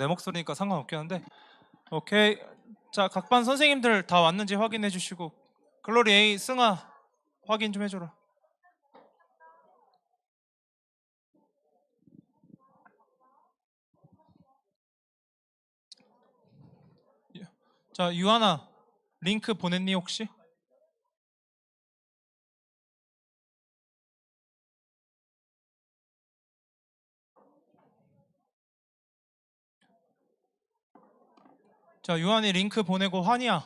내 목소리니까 상관없긴 한데. 오케이. 자, 각 반 선생님들 다 왔는지 확인해 주시고. 글로리 A, 승아 확인 좀 해줘라. 자, 유하나 링크 보냈니 혹시? 자, 유한이 링크 보내고 환희야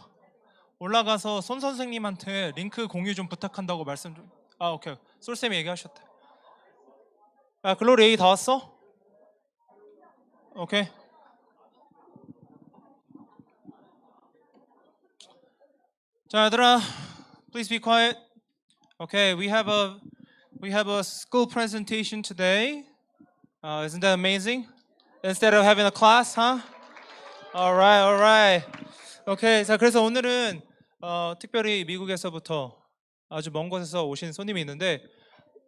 올라가서 손 선생님한테 링크 공유 좀 부탁한다고 말씀 좀. 아, 오케이. 솔쌤이 얘기하셨대. 야, 글로리 A 다 왔어? 오케이. 자, 얘들아, please be quiet. Okay, we have a school presentation today. Isn't that amazing? Instead of having a class, huh? All right. Okay, 자, 그래서 오늘은 특별히 미국에서부터 아주 먼 곳에서 오신 손님이 있는데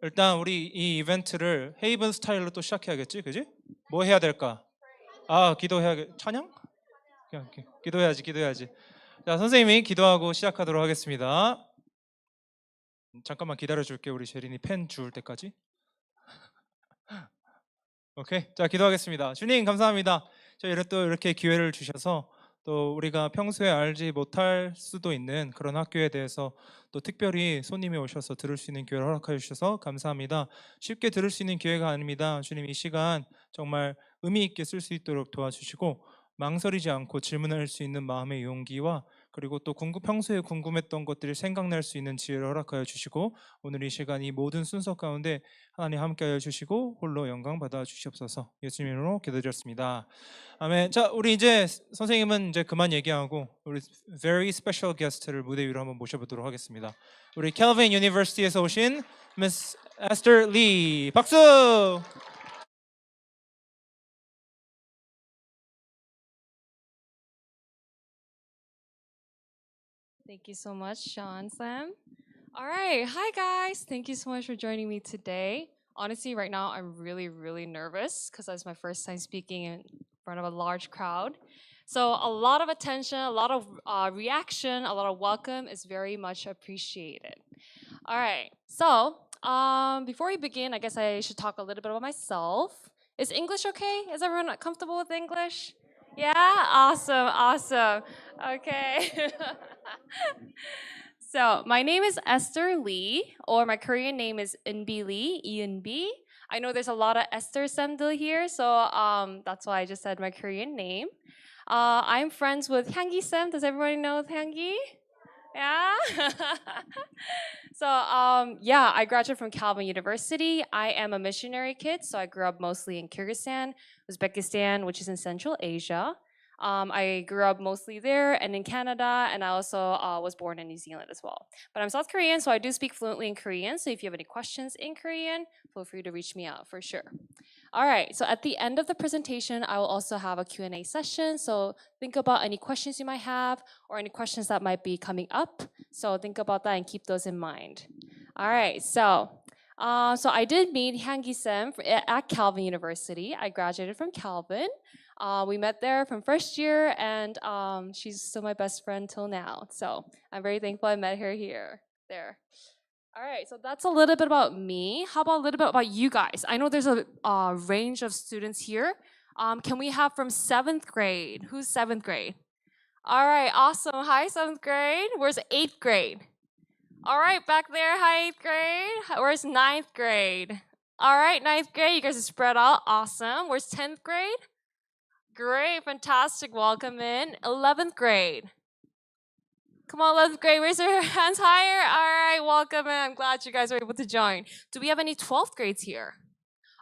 일단 우리 이 이벤트를 헤이븐 스타일로 또 시작해야겠지, 그지? 뭐 해야 될까? 아, 기도해야겠. 찬양? 그냥 기도해야지. 자, 선생님이 기도하고 시작하도록 하겠습니다. 잠깐만 기다려줄게. 우리 제린이 펜 주울 때까지. 오케이. 자, 기도하겠습니다. 주님 감사합니다. 저희를 또 이렇게 기회를 주셔서 또 우리가 평소에 알지 못할 수도 있는 그런 학교에 대해서 또 특별히 손님이 오셔서 들을 수 있는 기회를 허락하여 주셔서 감사합니다. 쉽게 들을 수 있는 기회가 아닙니다. 주님, 이 시간 정말 의미 있게 쓸 수 있도록 도와주시고 망설이지 않고 질문할 수 있는 마음의 용기와 그리고 또 평소에 궁금했던 것들이 생각날 수 있는 지혜를 허락하여 주시고 오늘 이 시간 이 모든 순서 가운데 하나님 함께하여 주시고 홀로 영광 받아 주시옵소서. 예수님 이름으로 기도드렸습니다. 아멘. 자, 우리 이제 선생님은 이제 그만 얘기하고 우리 very special guest를 무대 위로 한번 모셔보도록 하겠습니다. 우리 캘빈 유니버시티에서 오신 Miss Esther Lee. 박수! Thank you so much, Sean Sam. All right. Hi, guys. Thank you so much for joining me today. Honestly, right now, I'm really, really nervous because it's my first time speaking in front of a large crowd. So, a lot of attention, a lot of reaction, a lot of welcome is very much appreciated. All right. So, before we begin, I guess I should talk a little bit about myself. Is English okay? Is everyone comfortable with English? Yeah? Awesome. Okay. So, my name is Esther Lee, or my Korean name is Eunbi Lee, Eunbi. I know there's a lot of Esther Semdil here, so that's why I just said my Korean name. I'm friends with Hyanggi Sem. Does everybody know Hyanggi? Yeah? So, I graduated from Calvin University. I am a missionary kid, so I grew up mostly in Kyrgyzstan, Uzbekistan, which is in Central Asia. I grew up mostly there and in Canada, and I also was born in New Zealand as well. But I'm South Korean, so I do speak fluently in Korean. So if you have any questions in Korean, feel free to reach me out for sure. All right, so at the end of the presentation, I will also have a Q&A session. So think about any questions you might have or any questions that might be coming up. So think about that and keep those in mind. All right, so I did meet Hyanggi Sem at Calvin University. I graduated from Calvin. We met there from first year, and she's still my best friend till now. So I'm very thankful I met her there. All right, so that's a little bit about me. How about a little bit about you guys? I know there's a range of students here. Can we have from 7th grade? Who's 7th grade? All right, awesome. Hi, 7th grade. Where's 8th grade? All right, back there, hi, 8th grade. Where's 9th grade? All right, 9th grade. You guys are spread out. Awesome. Where's 10th grade? Great, fantastic. Welcome in. 11th grade. Come on, 11th grade. Raise your hands higher. All right, welcome in. I'm glad you guys were able to join. Do we have any 12th grades here?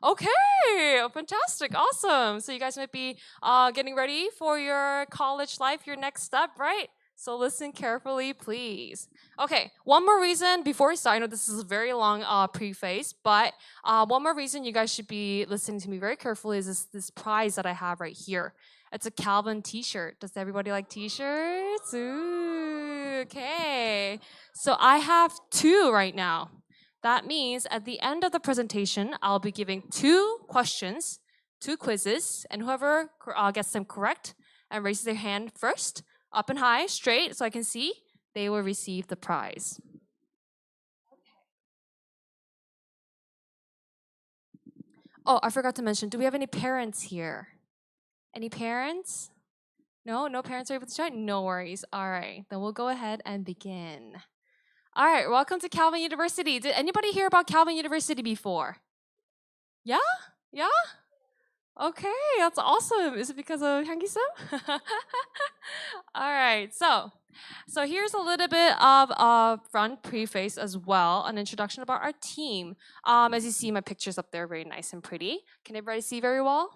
Okay, fantastic, awesome. So you guys might be getting ready for your college life, your next step, right? So listen carefully, please. Okay, one more reason before we start. I know this is a very long preface, but one more reason you guys should be listening to me very carefully is this prize that I have right here. It's a Calvin t-shirt. Does everybody like t-shirts? Ooh, okay. So I have 2 right now. That means at the end of the presentation, I'll be giving 2 questions 2 quizzes, and whoever gets them correct and raises their hand first, up and high, straight, so I can see, they will receive the prize. Oh, I forgot to mention, do we have any parents here? Any parents? No, no parents are able to join? No worries. All right, then we'll go ahead and begin. All right, welcome to Calvin University. Did anybody hear about Calvin University before? Yeah? Yeah? Okay, that's awesome. Is it because of Hangi-sim? All right, so here's a little bit of a front preface as well, an introduction about our team. As you see, my picture's up there, very nice and pretty. Can everybody see very well?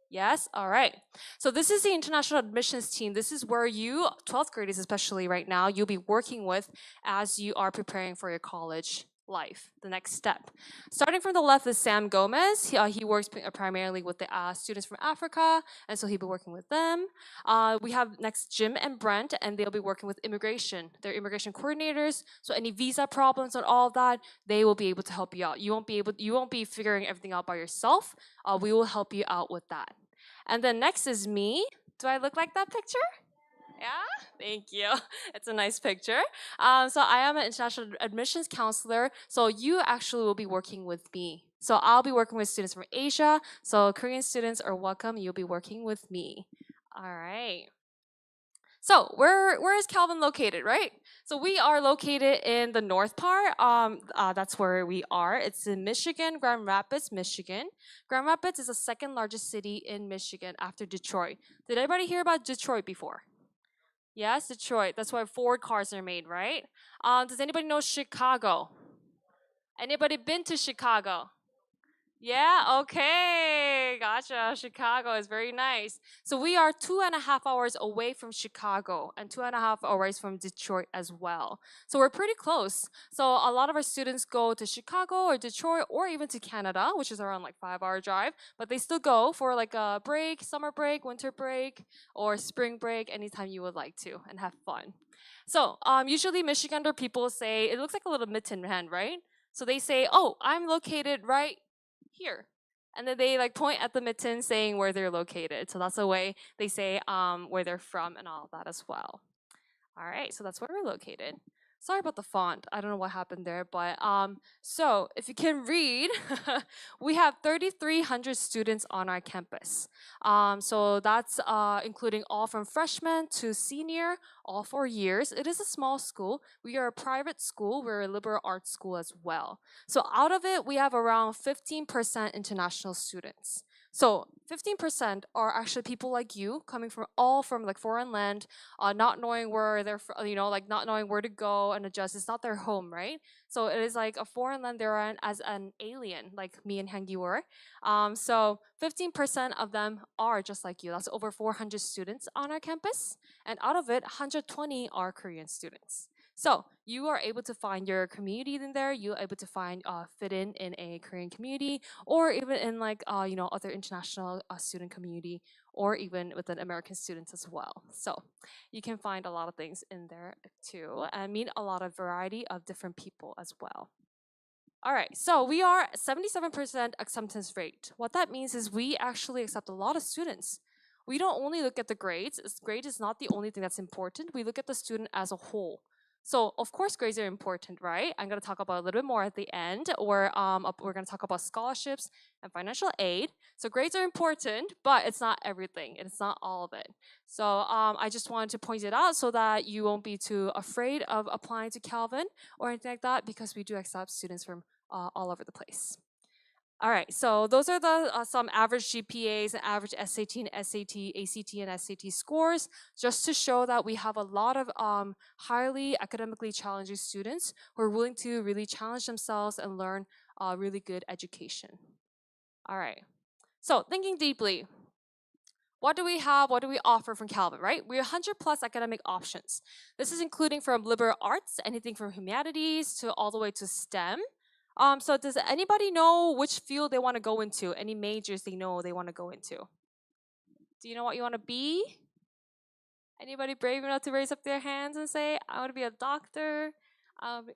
Yes? All right. So this is the international admissions team. This is where you, 12th graders especially right now, you'll be working with as you are preparing for your college life, the next step. Starting from the left is Sam Gomez. He works primarily with the students from Africa, and so he'll be working with them. We have next Jim and Brent, and they'll be working with immigration. They're immigration coordinators, so any visa problems and all of that, they will be able to help you out. You won't be figuring everything out by yourself. We will help you out with that. And then next is me. Do I look like that picture? Yeah, thank you. It's a nice picture. So I am an international admissions counselor. So you actually will be working with me. So I'll be working with students from Asia. So Korean students are welcome. You'll be working with me. All right. So where is Calvin located, right? So we are located in the north part. That's where we are. It's in Michigan, Grand Rapids, Michigan. Grand Rapids is the second largest city in Michigan after Detroit. Did anybody hear about Detroit before? Yes, Detroit. That's why Ford cars are made, right? Does anybody know Chicago? Anybody been to Chicago? Yeah, okay. Gotcha. Chicago is very nice. So we are 2.5 hours away from Chicago and 2.5 hours from Detroit as well. So we're pretty close. So a lot of our students go to Chicago or Detroit or even to Canada, which is around like 5 hour drive, but they still go for like a break, summer break, winter break, or spring break, anytime you would like to and have fun. So usually Michigander people say, it looks like a little mitten hand, right? So they say, oh, I'm located right here. And then they like point at the mitten saying where they're located. So that's the way they say where they're from and all of that as well. All right, so that's where we're located. Sorry about the font. I don't know what happened there, but so if you can read, we have 3,300 students on our campus. So that's including all from freshman to senior, all 4 years. It is a small school. We are a private school. We're a liberal arts school as well. So out of it, we have around 15% international students. So 15% are actually people like you coming from like foreign land, not knowing where they're, like not knowing where to go and adjust. It's not their home, right? So it is like a foreign land they're in as an alien, like me and Hangi were. So 15% of them are just like you. That's over 400 students on our campus, and out of it, 120 are Korean students. So you are able to find your community in there. You're able to find fit in a Korean community, or even in like other international student community, or even within American students as well. So you can find a lot of things in there too, and meet a lot of variety of different people as well. All right, so we are 77% acceptance rate. What that means is we actually accept a lot of students. We don't only look at the grades. Grade is not the only thing that's important. We look at the student as a whole. So of course grades are important, right? I'm going to talk about a little bit more at the end, or we're going to talk about scholarships and financial aid. So grades are important, but it's not everything. It's not all of it. So I just wanted to point it out so that you won't be too afraid of applying to Calvin or anything like that, because we do accept students from all over the place. All right, so those are the some average GPAs and average SAT and SAT, ACT and SAT scores, just to show that we have a lot of highly academically challenging students who are willing to really challenge themselves and learn really good education. All right, so thinking deeply, what do we have? What do we offer from Calvin, right? We have 100 plus academic options. This is including from liberal arts, anything from humanities to all the way to STEM. So does anybody know which field they want to go into? Any majors they know they want to go into? Do you know what you want to be? Anybody brave enough to raise up their hands and say, I want to be a doctor? Um,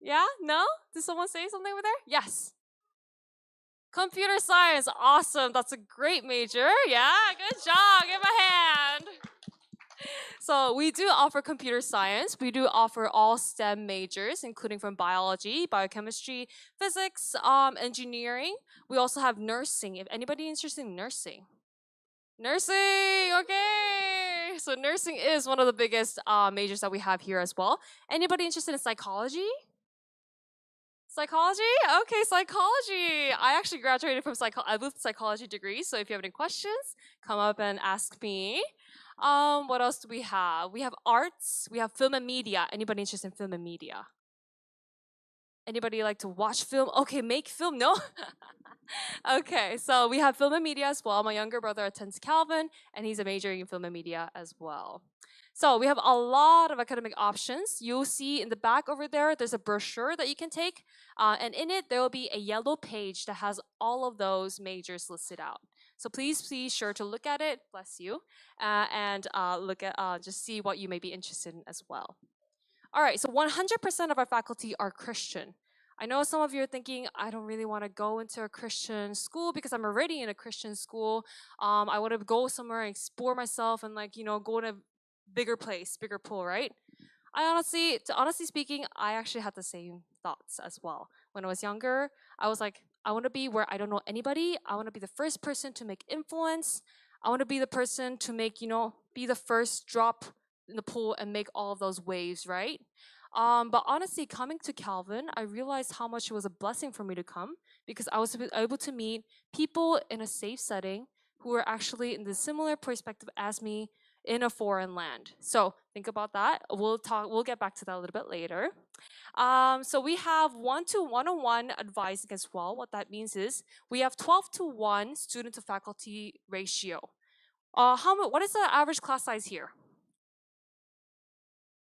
Yeah? No? Did someone say something over there? Yes. Computer science. Awesome. That's a great major. Yeah, good job. Give a hand. So we do offer computer science. We do offer all STEM majors, including from biology, biochemistry, physics, engineering. We also have nursing. If anybody interested in nursing, nursing. Okay. So nursing is one of the biggest majors that we have here as well. Anybody interested in psychology? Psychology? Okay, psychology. I actually graduated from I moved psychology degree. So if you have any questions, come up and ask me. What else do we have? We have arts. We have film and media. Anybody interested in film and media? Anybody like to watch film? Okay, make film. No. Okay, so we have film and media as well. My younger brother attends Calvin, and he's a majoring in film and media as well. So we have a lot of academic options. You'll see in the back over there, there's a brochure that you can take, and in it there will be a yellow page that has all of those majors listed out. So please be sure to look at it. Bless you, and look at just see what you may be interested in as well. All right, so 100% of our faculty are Christian. I know some of you are thinking, I don't really want to go into a Christian school because I'm already in a Christian school. I want to go somewhere and explore myself and go in a bigger place, bigger pool, right? Honestly speaking, I actually had the same thoughts as well. When I was younger, I was like, I want to be where I don't know anybody. I want to be the first person to make influence. I want to be the person to make, be the first drop in the pool and make all of those waves, right? But honestly, coming to Calvin, I realized how much it was a blessing for me to come because I was able to meet people in a safe setting who were actually in the similar perspective as me in a foreign land. So think about that. We'll get back to that a little bit later. So we have 1-to-101 advising as well. What that means is we have 12-to-1 student to faculty ratio. What is the average class size here?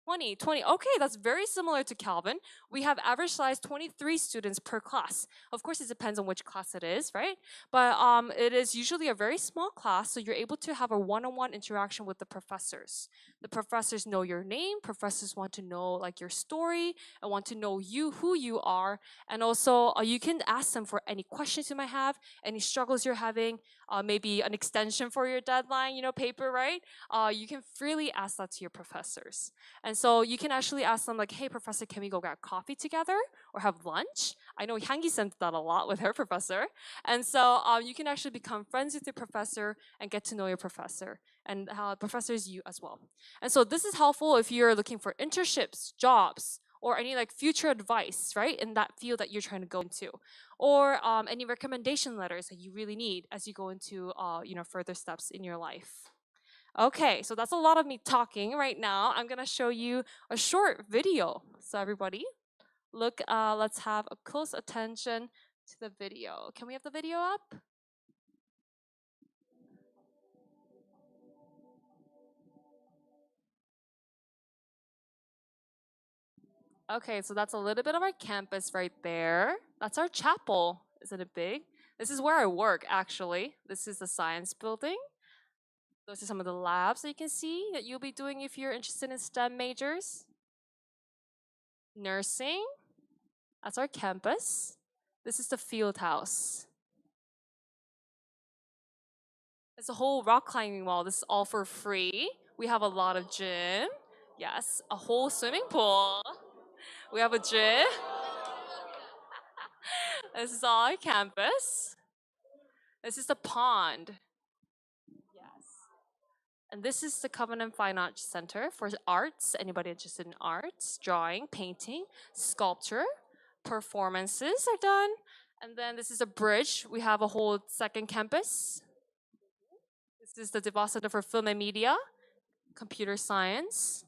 20. Okay, that's very similar to Calvin. We have average size 23 students per class. Of course, it depends on which class it is, right? But it is usually a very small class, so you're able to have a one-on-one interaction with the professors. The professors know your name. Professors want to know like your story and want to know you, who you are, and also you can ask them for any questions you might have, any struggles you're having, maybe an extension for your deadline, paper, right? You can freely ask that to your professors. And so you can actually ask them like, hey, professor, can we go grab coffee together or have lunch? I know Hangi sent that a lot with her professor. And so you can actually become friends with your professor and get to know your professor. And professors you as well. And so this is helpful if you're looking for internships, jobs, or any like future advice, right, in that field that you're trying to go into, or any recommendation letters that you really need as you go into further steps in your life. Okay, so that's a lot of me talking right now. I'm gonna show you a short video. So everybody, look, let's have a close attention to the video. Can we have the video up? Okay, so that's a little bit of our campus right there. That's our chapel. Isn't it big? This is where I work, actually. This is the science building. Those are some of the labs that you can see that you'll be doing if you're interested in STEM majors. Nursing. That's our campus. This is the field house. It's a whole rock climbing wall. This is all for free. We have a lot of gym. Yes, a whole swimming pool. We have a gym. This is all our campus. This is the pond. Yes. And this is the Covenant Fine Arts Center for arts. Anybody interested in arts, drawing, painting, sculpture, performances are done. And then this is a bridge. We have a whole second campus. This is the Devas Center for Film and Media, Computer Science.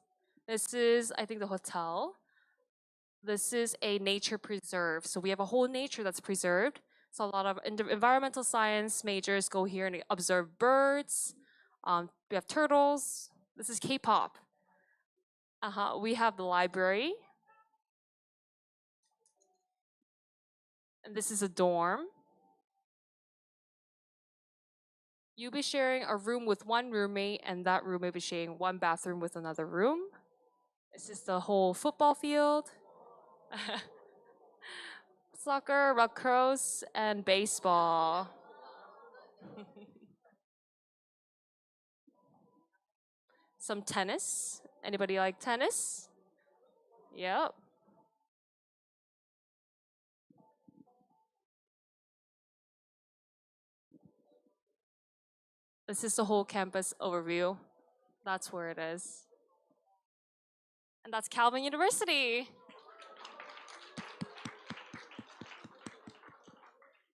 This is, I think, the hotel. This is a nature preserve. So we have a whole nature that's preserved. So a lot of environmental science majors go here and observe birds. We have turtles. This is K-pop. We have the library. And this is a dorm. You'll be sharing a room with one roommate, and that room will be sharing one bathroom with another room. This is the whole football field. Soccer, lacrosse, and baseball. Some tennis. Anybody like tennis? Yep. This is the whole campus overview. That's where it is. And that's Calvin University.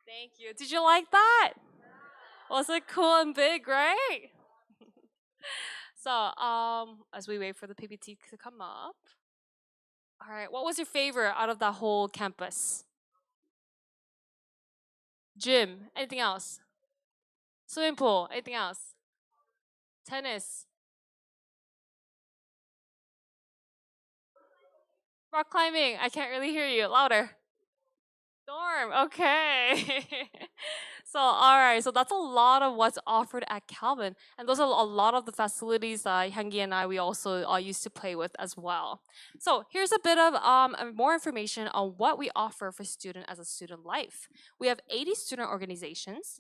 Thank you. Did you like that? Was it cool and big, right? So, as we wait for the PPT to come up. All right, what was your favorite out of that whole campus? Gym. Anything else? Swimming pool. Anything else? Tennis. Rock climbing. I can't really hear you. Louder. Dorm. Okay. So, all right. So that's a lot of what's offered at Calvin, and those are a lot of the facilities that Hyungi and I we also used to play with as well. So here's a bit of more information on what we offer for student as a student life. We have 80 student organizations.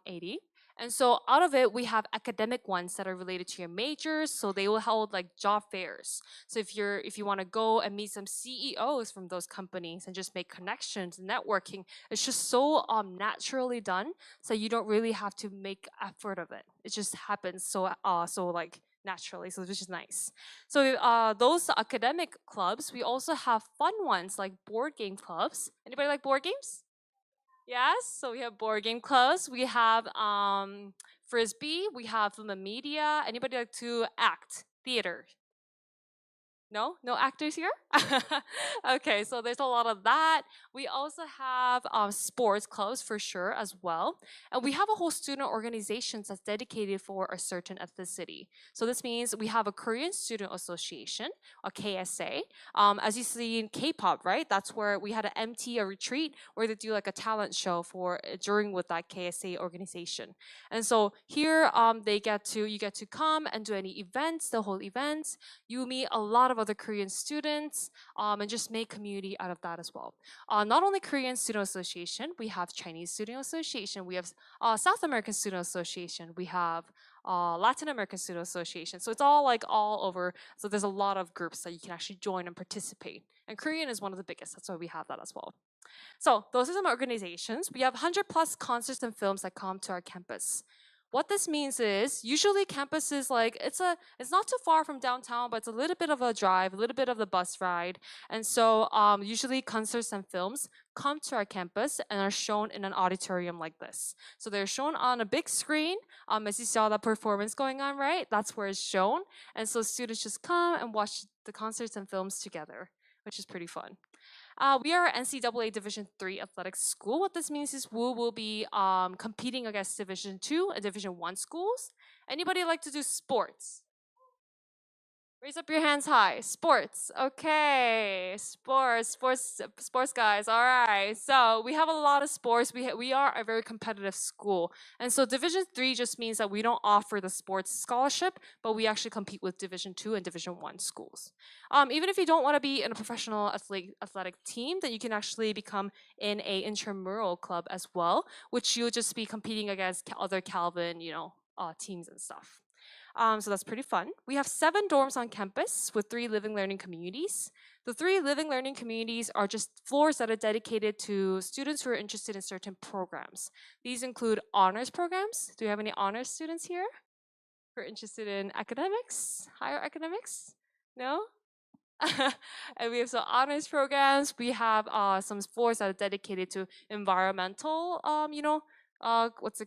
80. And so out of it, we have academic ones that are related to your majors. So they will hold like job fairs. So if you want to go and meet some CEOs from those companies and just make connections and networking, it's just so naturally done. So you don't really have to make effort of it. It just happens so like naturally. So which is nice. So those academic clubs, we also have fun ones like board game clubs. Anybody like board games? Yes, so we have board game clubs. We have frisbee. We have film and media. Anybody like to act theater? No, no actors here. Okay, so there's a lot of that. We also have sports clubs for sure as well, and we have a whole student organizations that's dedicated for a certain ethnicity. So this means we have a Korean Student Association, a KSA. As you see in K-pop, right? That's where we had an MT a retreat where they do like a talent show for during with that KSA organization. And so here, you get to come and do any events, the whole events. You meet a lot of other Korean students and just make community out of that as well. Not only Korean Student Association, we have Chinese Student Association, we have South American Student Association, we have Latin American Student Association. So it's all like all over. So there's a lot of groups that you can actually join and participate. And Korean is one of the biggest. That's why we have that as well. So those are some organizations. We have 100 plus concerts and films that come to our campus. What this means is usually campus is like it's not too far from downtown, but it's a little bit of a drive, a little bit of the bus ride. And so usually concerts and films come to our campus and are shown in an auditorium like this. So they're shown on a big screen. As you saw that performance going on, right? That's where it's shown. And so students just come and watch the concerts and films together, which is pretty fun. We are NCAA Division III athletics school. What this means is we will be competing against Division II and Division I schools. Anybody like to do sports? Raise up your hands high. Sports. Okay. Sports guys. All right. So we have a lot of sports. We are a very competitive school. And so Division 3 just means that we don't offer the sports scholarship, but we actually compete with Division 2 and Division 1 schools. Even if you don't want to be in a professional athletic team, then you can actually become in a intramural club as well, which you'll just be competing against other Calvin, teams and stuff. So that's pretty fun. We have 7 dorms on campus with 3 living learning communities. The 3 living learning communities are just floors that are dedicated to students who are interested in certain programs. These include honors programs. Do we have any honors students here who are interested in academics, higher academics? No? And we have some honors programs. We have some floors that are dedicated to environmental,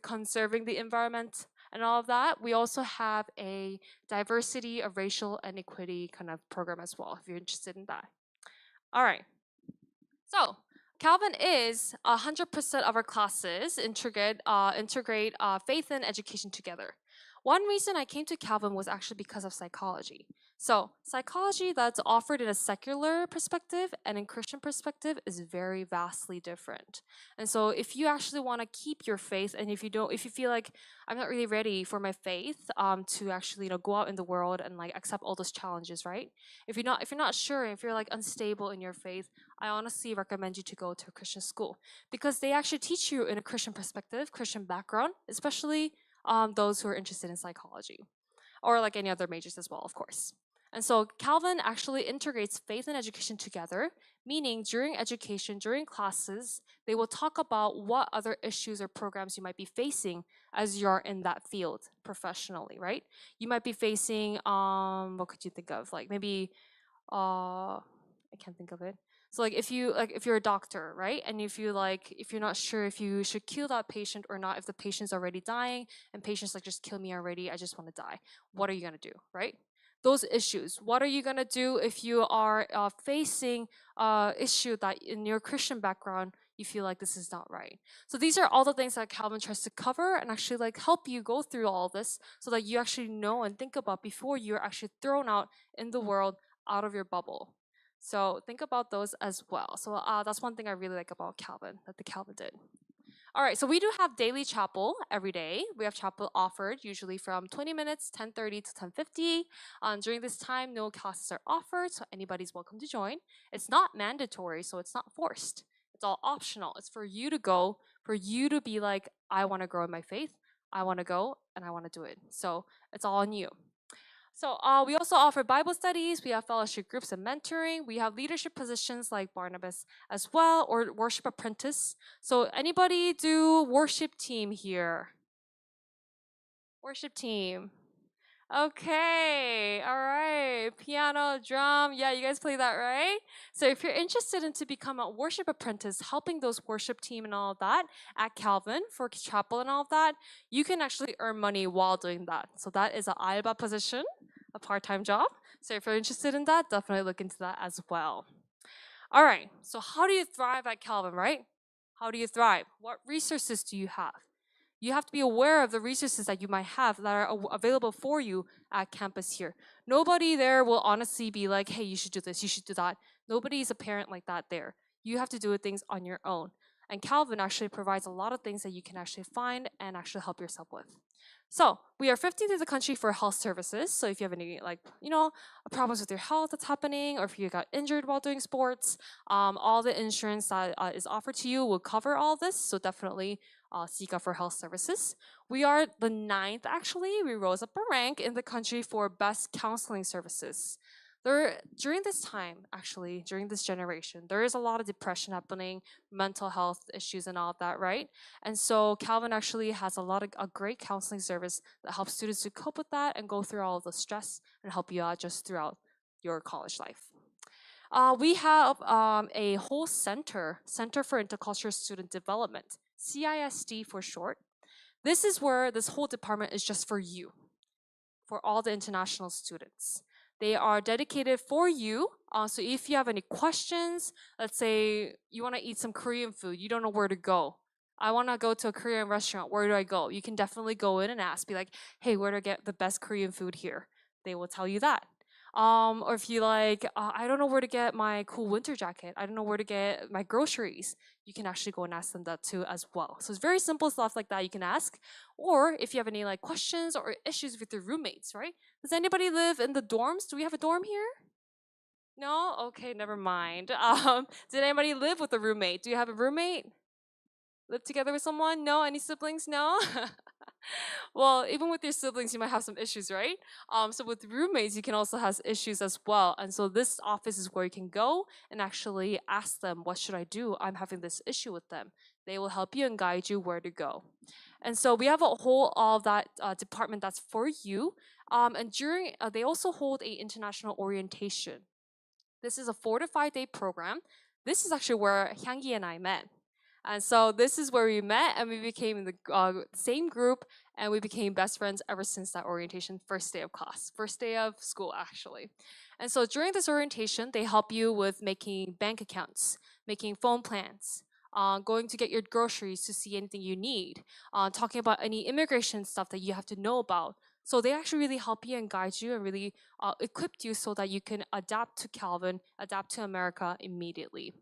conserving the environment and all of that. We also have a diversity of racial and equity kind of program as well, if you're interested in that. All right. So Calvin is 100% of our classes integrate faith and education together. One reason I came to Calvin was actually because of psychology. So, psychology that's offered in a secular perspective and in Christian perspective is very vastly different. And so, if you actually want to keep your faith, and if you feel like I'm not really ready for my faith, to actually go out in the world and like accept all those challenges, right? If you're not sure, if you're like unstable in your faith, I honestly recommend you to go to a Christian school because they actually teach you in a Christian perspective, Christian background, especially those who are interested in psychology or like any other majors as well, of course. And so Calvin actually integrates faith and education together, meaning during education, during classes, they will talk about what other issues or programs you might be facing as you're in that field professionally, right? You might be facing what could you think of? Like maybe I can't think of it. So if you're a doctor, right? And if you're not sure if you should kill that patient or not, if the patient's already dying and patient's like just kill me already, I just want to die. What are you going to do, right? Those issues. What are you going to do if you are facing issue that in your Christian background you feel like this is not right? So these are all the things that Calvin tries to cover and actually like help you go through all this so that you actually know and think about before you're actually thrown out in the world out of your bubble. So think about those as well. So that's one thing I really like about Calvin, that the Calvin did. All right, so we do have daily chapel every day. We have chapel offered usually from 20 minutes, 10:30 to 10:50. During this time, no classes are offered, so anybody's welcome to join. It's not mandatory, so it's not forced. It's all optional. It's for you to go, for you to be like, I want to grow in my faith. I want to go and I want to do it. So it's all on you. So we also offer Bible studies. We have fellowship groups and mentoring. We have leadership positions like Barnabas as well, or worship apprentice. So anybody do worship team here? Worship team. Okay, all right. Piano, drum. Yeah, you guys play that, right? So if you're interested in to become a worship apprentice, helping those worship team and all of that at Calvin for chapel and all of that, you can actually earn money while doing that. So that is an alba position, a part-time job. So if you're interested in that, definitely look into that as well. All right. So how do you thrive at Calvin, right? How do you thrive? What resources do you have? You have to be aware of the resources that you might have that are available for you at campus here. Nobody there will honestly be like, hey, you should do this, you should do that. Nobody is a parent like that there. You have to do things on your own. And Calvin actually provides a lot of things that you can actually find and actually help yourself with. So we are 15th in the country for health services. So if you have any problems with your health that's happening, or if you got injured while doing sports, all the insurance that is offered to you will cover all this. So definitely seek out for health services. We are the 9th actually. We rose up a rank in the country for best counseling services. During this time, actually, during this generation, there is a lot of depression happening, mental health issues, and all of that, right? And so Calvin actually has a great counseling service that helps students to cope with that and go through all of the stress and help you out just throughout your college life. We have a whole Center for Intercultural Student Development, CISD for short. This is where this whole department is just for you, for all the international students. They are dedicated for you. So if you have any questions, let's say you want to eat some Korean food, you don't know where to go. I want to go to a Korean restaurant. Where do I go? You can definitely go in and ask, be like, hey, where do I get the best Korean food here? They will tell you that. Or if you like, I don't know where to get my cool winter jacket. I don't know where to get my groceries. You can actually go and ask them that too as well. So it's very simple stuff like that you can ask. Or if you have any like questions or issues with your roommates, right? Does anybody live in the dorms? Do we have a dorm here? No? Okay, never mind. Did anybody live with a roommate? Do you have a roommate? Live together with someone? No? Any siblings? No? Well, even with your siblings, you might have some issues, right? So with roommates, you can also have issues as well. And so this office is where you can go and actually ask them, what should I do? I'm having this issue with them. They will help you and guide you where to go. And so we have a whole of that department that's for you. And during, they also hold a international orientation. This is a 4 to 5 day program. This is actually where Hyanggi and I met. And so this is where we met and we became in the same group and we became best friends ever since that orientation, first day of class, first day of school actually. And so during this orientation, they help you with making bank accounts, making phone plans, going to get your groceries to see anything you need, talking about any immigration stuff that you have to know about. So they actually really help you and guide you and really equip you so that you can adapt to Calvin, adapt to America immediately.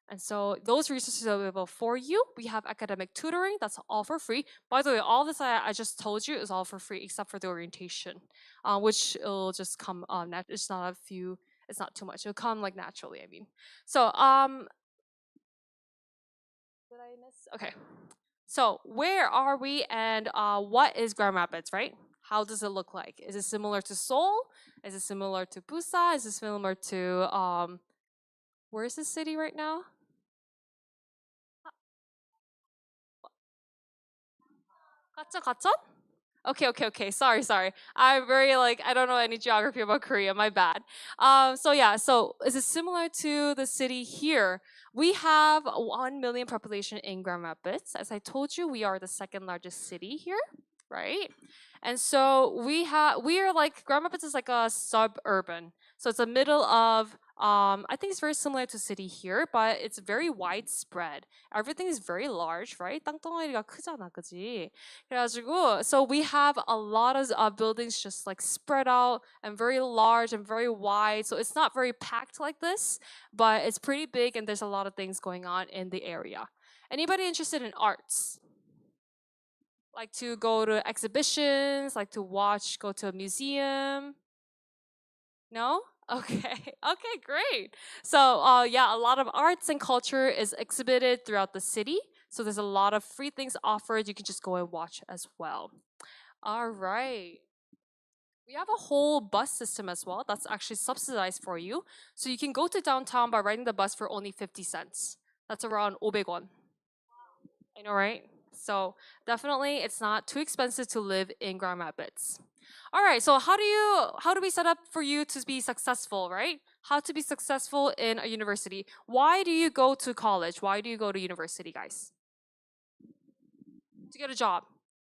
And so those resources are available for you. We have academic tutoring, that's all for free. By the way, all this I just told you is all for free except for the orientation, which will just come, it's not a few, it's not too much. It'll come like naturally, I mean. So, did I miss? Okay. So where are we and what is Grand Rapids, right? How does it look like? Is it similar to Seoul? Is it similar to Busan? Is it similar to, where is this city right now? 가천? Okay. Sorry. I'm very like I don't know any geography about Korea. My bad. So yeah. So is it similar to the city here? We have 1 million population in Grand Rapids. As I told you, we are the second largest city here, right? And so we are like Grand Rapids is like a suburban. So it's the middle of I think it's very similar to city here, but it's very widespread. Everything is very large, right? 땅덩어리가 크잖아, 그지? 그래가지고 so we have a lot of buildings just like spread out and very large and very wide. So it's not very packed like this, but it's pretty big and there's a lot of things going on in the area. Anybody interested in arts? Like to go to exhibitions, like to watch, go to a museum? No? Okay. Okay, great. So, yeah, a lot of arts and culture is exhibited throughout the city. So there's a lot of free things offered. You can just go and watch as well. All right. We have a whole bus system as well that's actually subsidized for you. So you can go to downtown by riding the bus for only 50 cents. That's around 500won. I know, right? So definitely it's not too expensive to live in Grand Rapids. All right, so how do we set up for you to be successful, right? How to be successful in a university. Why do you go to college? Why do you go to university, guys? To get a job.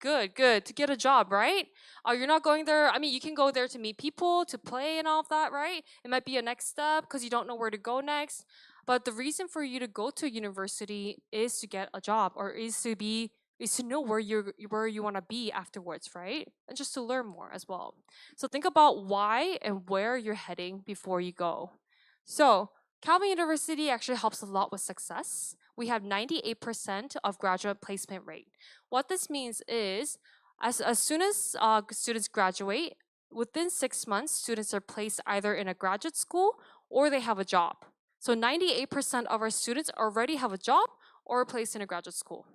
Good. To get a job, right? You're not going there. I mean, you can go there to meet people, to play and all of that, right? It might be a next step because you don't know where to go next. But the reason for you to go to university is to get a job or is to know where you want to be afterwards, right? And just to learn more as well. So think about why and where you're heading before you go. So Calvin University actually helps a lot with success. We have 98% of graduate placement rate. What this means is, as soon as students graduate, within 6 months, students are placed either in a graduate school or they have a job. So 98% of our students already have a job or are placed in a graduate school.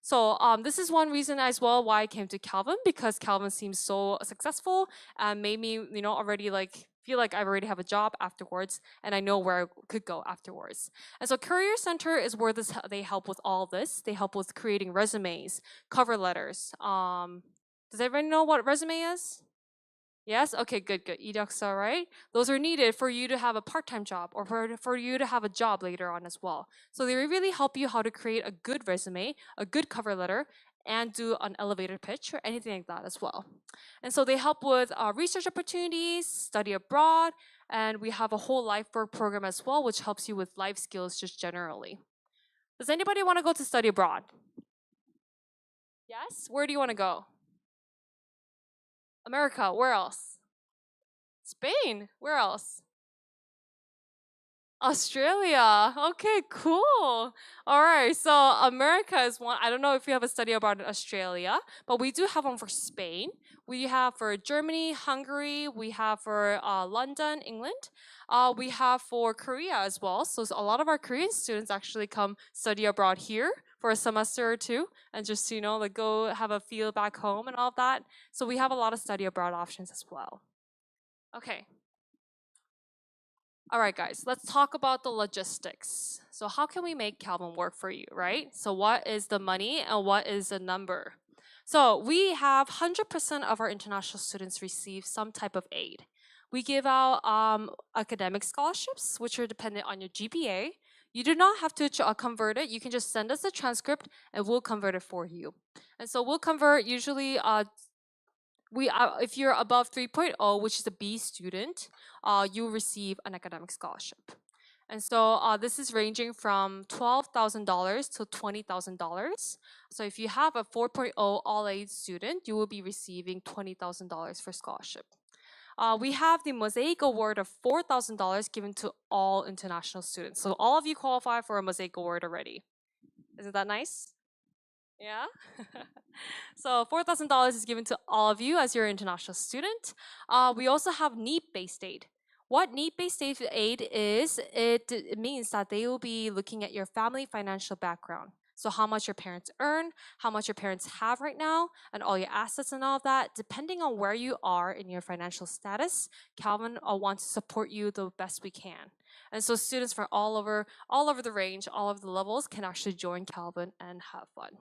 So this is one reason as well why I came to Calvin, because Calvin seems so successful and made me, already like feel like I already have a job afterwards and I know where I could go afterwards. And so Career Center is where they help with all this. They help with creating resumes, cover letters. Does everybody know what resume is? Yes? Okay, good. 이력서, right? Those are needed for you to have a part-time job or for you to have a job later on as well. So they really help you how to create a good resume, a good cover letter, and do an elevator pitch or anything like that as well. And so they help with research opportunities, study abroad, and we have a whole life work program as well, which helps you with life skills just generally. Does anybody want to go to study abroad? Yes? Where do you want to go? America. Where else? Spain. Where else? Australia. Okay, cool. All right. So America is one. I don't know if you have a study abroad in Australia, but we do have one for Spain. We have for Germany, Hungary. We have for London, England. We have for Korea as well. So a lot of our Korean students actually come study abroad here for a semester or two and just, like go have a feel back home and all of that. So we have a lot of study abroad options as well. Okay. All right, guys, let's talk about the logistics. So how can we make Calvin work for you, right? So what is the money and what is the number? So we have 100% of our international students receive some type of aid. We give out academic scholarships, which are dependent on your GPA. You do not have to convert it. You can just send us a transcript and we'll convert it for you. And so we'll convert usually if you're above 3.0, which is a B student, you receive an academic scholarship. And so this is ranging from $12,000 to $20,000. So if you have a 4.0 all aid student, you will be receiving $20,000 for scholarship. We have the Mosaic Award of $4,000 given to all international students. So all of you qualify for a Mosaic Award already. Isn't that nice? Yeah. So $4,000 is given to all of you as your international student. We also have need-based aid. What need-based aid is, it means that they will be looking at your family financial background. So how much your parents earn, how much your parents have right now, and all your assets and all of that. Depending on where you are in your financial status, Calvin wants to support you the best we can. And so students from all over the range, all of the levels can actually join Calvin and have fun.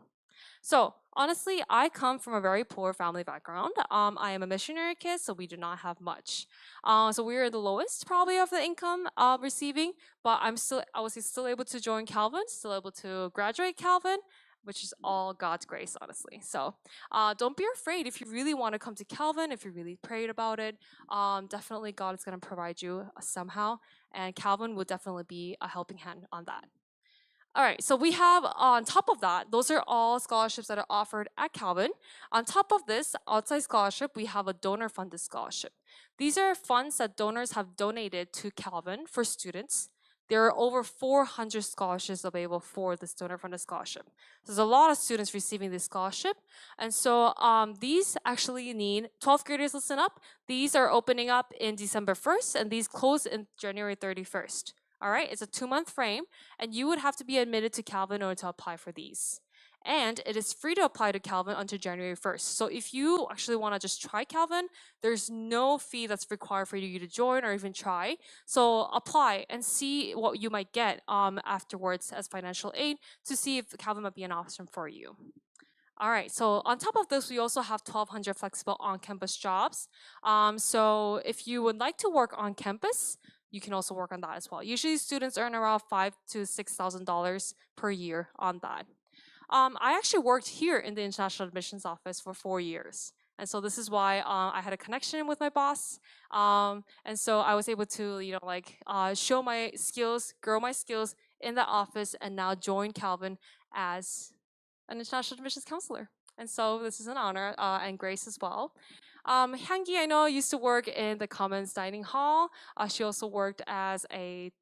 So honestly, I come from a very poor family background. I am a missionary kid, so we do not have much. So we're the lowest probably of the income receiving, but I was still able to join Calvin, still able to graduate Calvin, which is all God's grace, honestly. So don't be afraid if you really want to come to Calvin, if you really prayed about it. Definitely God is going to provide you somehow, and Calvin will definitely be a helping hand on that. All right, so we have on top of that, those are all scholarships that are offered at Calvin. On top of this outside scholarship, we have a donor funded scholarship. These are funds that donors have donated to Calvin for students. There are over 400 scholarships available for this donor funded scholarship. There's a lot of students receiving this scholarship. And so these actually need 12th graders, listen up. These are opening up in December 1st, and these close in January 31st. All right, it's a 2-month frame, and you would have to be admitted to Calvin in order to apply for these. And it is free to apply to Calvin until January 1st. So if you actually want to just try Calvin, there's no fee that's required for you to join or even try. So apply and see what you might get afterwards as financial aid to see if Calvin might be an option for you. All right, so on top of this, we also have 1,200 flexible on-campus jobs. So if you would like to work on campus, you can also work on that as well. Usually students earn around $5,000 to $6,000 per year on that. I actually worked here in the International Admissions Office for 4 years. And so this is why I had a connection with my boss. And so I was able to, show my skills, grow my skills in the office, and now join Calvin as an international admissions counselor. And so this is an honor and grace as well. Hangi, I know, used to work in the Commons Dining Hall. She also worked as a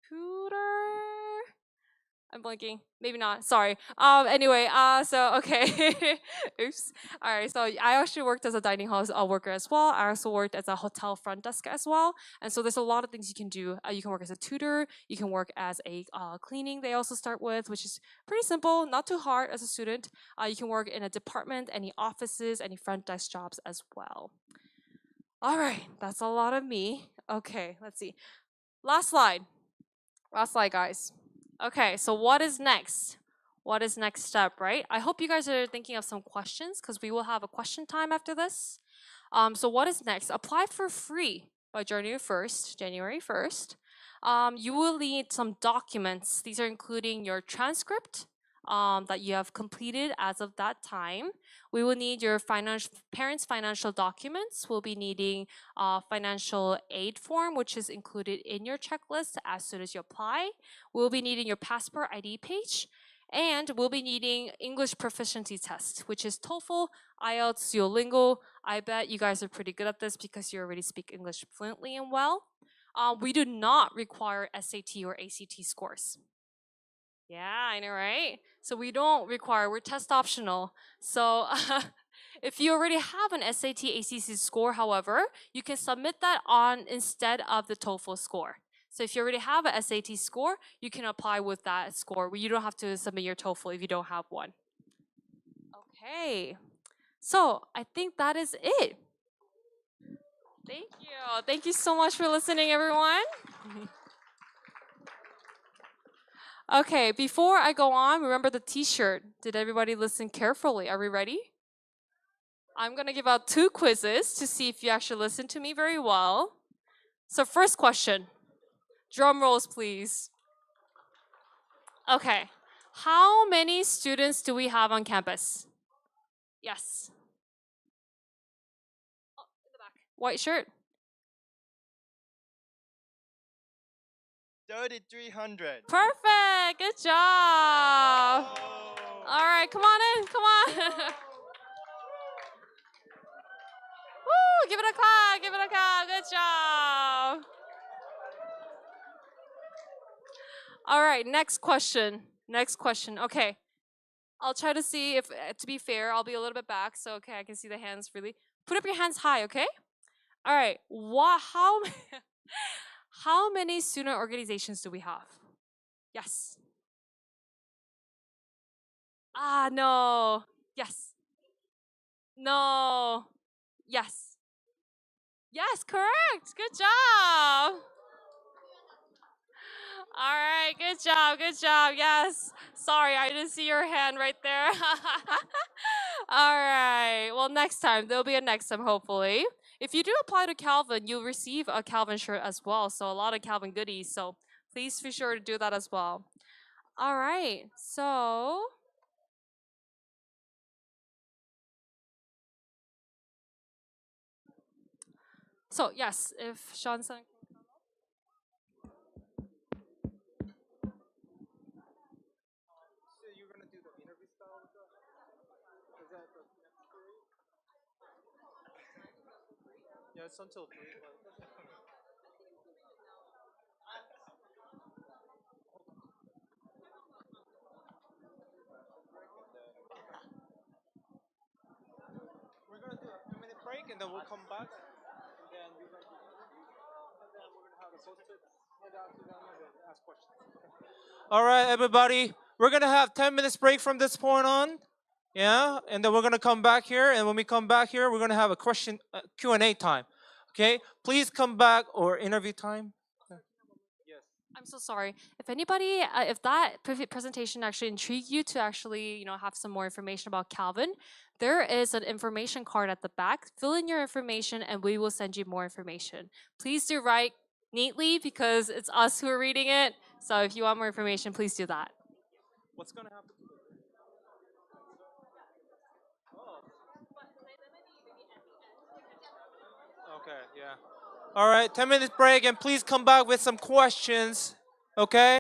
tutor. I'm blanking. Maybe not. Sorry. Anyway, so okay. Oops. All right. So I actually worked as a dining hall worker as well. I also worked as a hotel front desk as well. And so there's a lot of things you can do. You can work as a tutor. You can work as a cleaning. They also start with, which is pretty simple, not too hard as a student. You can work in a department, any offices, any front desk jobs as well. All right. That's a lot of me. Okay. Let's see. Last slide. Last slide, guys. Okay, so what is next? What is next step, right? I hope you guys are thinking of some questions because we will have a question time after this. So what is next? Apply for free by January 1st. You will need some documents. These are including your transcript that you have completed as of that time. We will need your parents' financial documents. We'll be needing a financial aid form, which is included in your checklist as soon as you apply. We'll be needing your passport ID page. And we'll be needing English proficiency test, which is TOEFL, IELTS, Duolingo. I bet you guys are pretty good at this because you already speak English fluently and well. We do not require SAT or ACT scores. Yeah, I know, right? So we don't require, we're test optional. So if you already have an SAT, ACT score, however, you can submit that on instead of the TOEFL score. So if you already have a SAT score, you can apply with that score. You don't have to submit your TOEFL if you don't have one. Okay, so I think that is it. Thank you. Thank you so much for listening, everyone. Okay, before I go on, remember the t-shirt. Did everybody listen carefully? Are we ready? I'm going to give out 2 quizzes to see if you actually listen to me very well. So first question. Drum rolls, please. Okay. How many students do we have on campus? Yes. Oh, in the back. White shirt. 3,300. Perfect. Good job. All right, come on in. Come on. Woo! Give it a clap. Give it a clap. Good job. All right, next question. Next question. Okay. I'll try to see if, to be fair, I'll be a little bit back, so okay, I can see the hands freely. Put up your hands high, okay? All right. How how many student organizations do we have? Yes. Ah, no. Yes. No. Yes. Yes, correct. Good job. All right, good job, good job. Yes. Sorry, I didn't see your hand right there. All right. Well, next time. There'll be a next time, hopefully. If you do apply to Calvin, you'll receive a Calvin shirt as well. So, a lot of Calvin goodies. So, please be sure to do that as well. All right. So yes, if Sean Sun. You're gonna do the interview style with us? Is that the next period? Yeah, it's until 3. We're gonna do a 2-minute break and then we'll come back and then we're gonna have the post-it hand out to them and then ask questions. All right, everybody. We're gonna have 10 minutes break from this point on. Yeah, and then we're gonna come back here, and when we come back here, we're gonna have a question Q&A time. Okay, please come back or interview time. Yes. I'm so sorry. If anybody, if that presentation actually intrigued you to actually, have some more information about Calvin, there is an information card at the back. Fill in your information, and we will send you more information. Please do write neatly because it's us who are reading it. So if you want more information, please do that. What's gonna happen? Okay, yeah. All right, 10 minutes break, and please come back with some questions. Okay.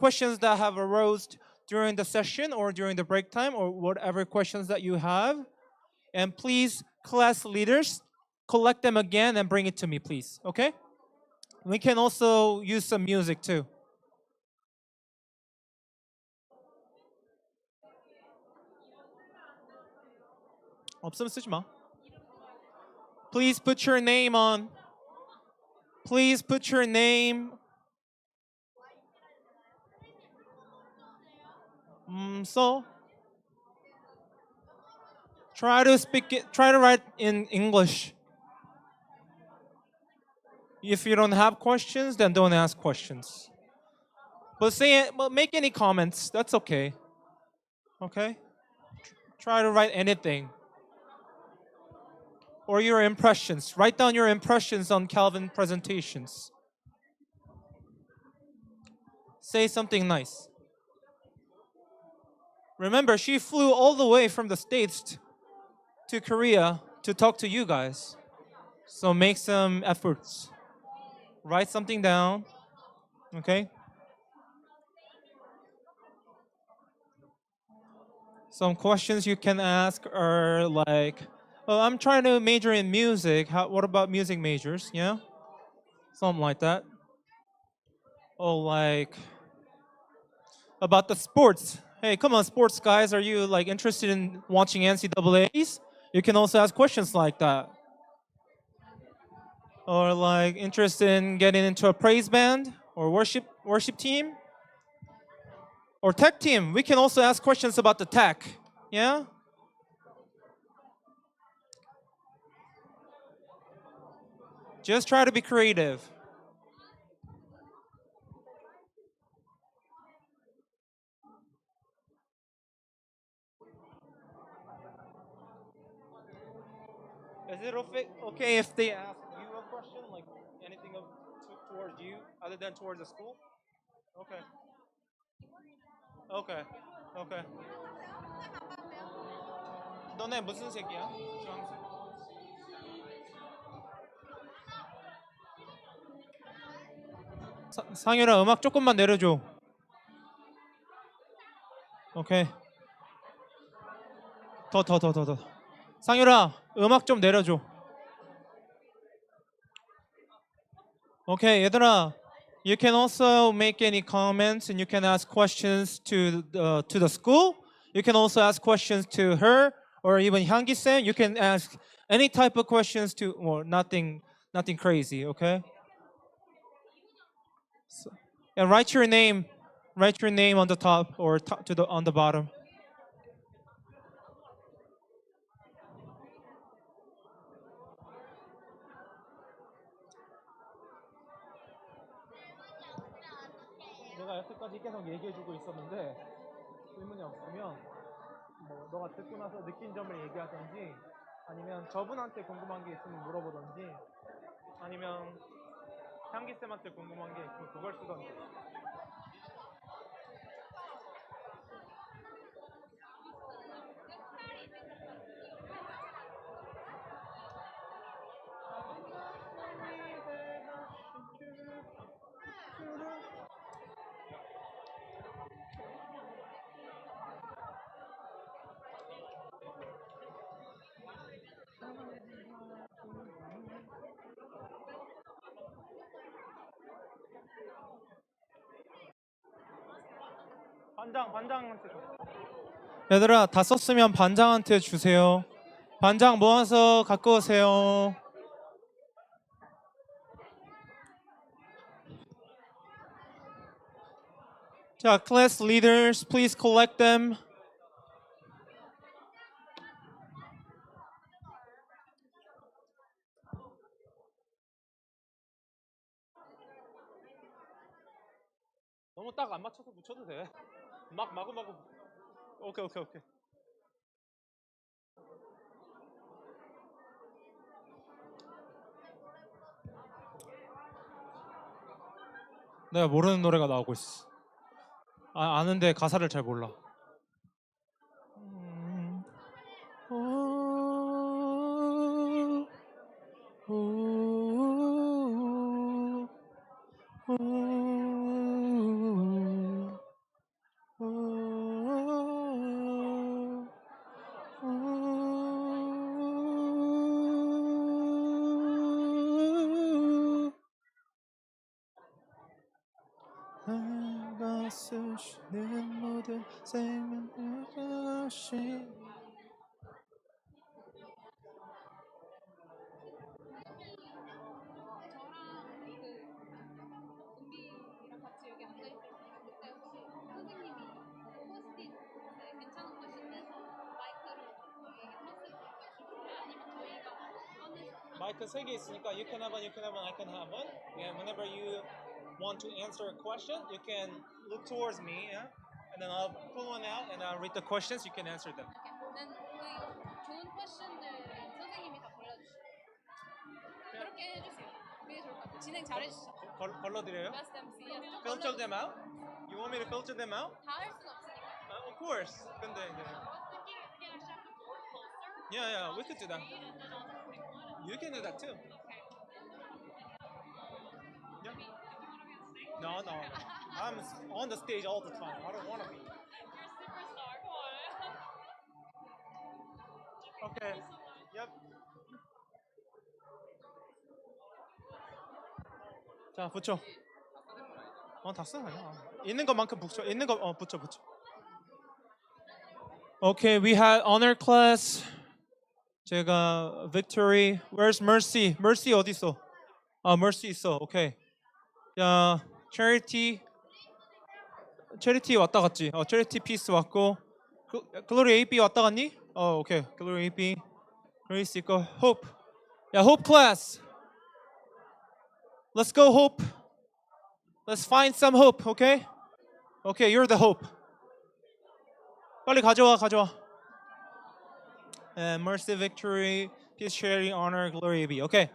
questions that have arose during the session or during the break time or whatever questions that you have. And please, class leaders, collect them again and bring it to me, please. Okay? We can also use some music too. 없으면 쓰지 마. Please put your name on. Please put your name. So try to speak it, try to write in English. If you don't have questions, then don't ask questions. But make any comments. That's okay. Okay? Try to write anything. Or your impressions. Write down your impressions on Calvin presentations. Say something nice. Remember, she flew all the way from the States to Korea to talk to you guys. So make some efforts. Write something down. Okay? Some questions you can ask are like, oh, I'm trying to major in music. What about music majors? Yeah? Something like that. Oh, like, about the sports. Hey, come on, sports guys. Are you like interested in watching NCAAs? You can also ask questions like that. Or like interested in getting into a praise band or worship team or tech team. We can also ask questions about the tech. Yeah? Just try to be creative. Is it okay if they ask you a question, like anything towards you, other than towards the school? Okay. Okay. Okay. 너네 무슨 색이야? 주황색. 상윤아 음악 조금만 내려줘. 오케이. 더. 상윤아 음악 좀 내려줘. 오케이 얘들아. You can also make any comments and you can ask questions to the school. You can also ask questions to her or even Hyungi-san. You can ask any type of questions to, or nothing crazy, okay? So, and write your name on the top or on the bottom. 내가 여태까지 계속 얘기해주고 있었는데 질문이 없으면 뭐 너가 듣고 나서 느낀 점을 얘기하든지 아니면 저분한테 궁금한 게 있으면 물어보든지 아니면 향기 쌤한테 궁금한 게 있으면 그걸 쓰던지. 반장한테 줘. 얘들아 다 썼으면 반장한테 주세요. 반장 모아서 갖고 오세요. 자, class leaders, please collect them. 너무 딱 안 맞춰서 붙여도 돼. 마구마구. 오케이. 내가 모르는 노래가 나오고 있어. 아는데 가사를 잘 몰라. 쓰시는 모든 생명하신 마이크 3개 있으니까 you can have one, I can have one. And whenever you want to answer a question, you can look towards me, yeah? And then I'll pull one out and I'll read the questions. You can answer them. 좋은 퀘션들 선생님이 다 골라주시고 그렇게 해주세요. 그게 좋을 것 같아요. 진행 잘해주시죠. 걸러드려요? Best MC. Filter them out? You want me to filter them out? 다 할 순 없으니까. Of course. 근데 yeah, we could do that. You can do that too. Yeah. No. I'm on the stage all the time. I don't want to be. You're a superstar. Come on. Okay. Yep. 자, 붙여. 다 써. 아니야. 있는 것만큼 붙여. 있는 거 붙여. Okay, we had honor class. 제가 victory. Where's Mercy? Mercy 어디 있어? Mercy 있어. Okay. 자, charity 왔다 갔지. charity piece 왔고. Glory AB 왔다 갔니? 오케이. Glory AB. Grace 있고. Hope. 야, Hope class. Let's go, Hope. Let's find some hope, okay? Okay, you're the hope. 빨리 가져와. Mercy, victory, peace, charity, honor, glory be. Okay.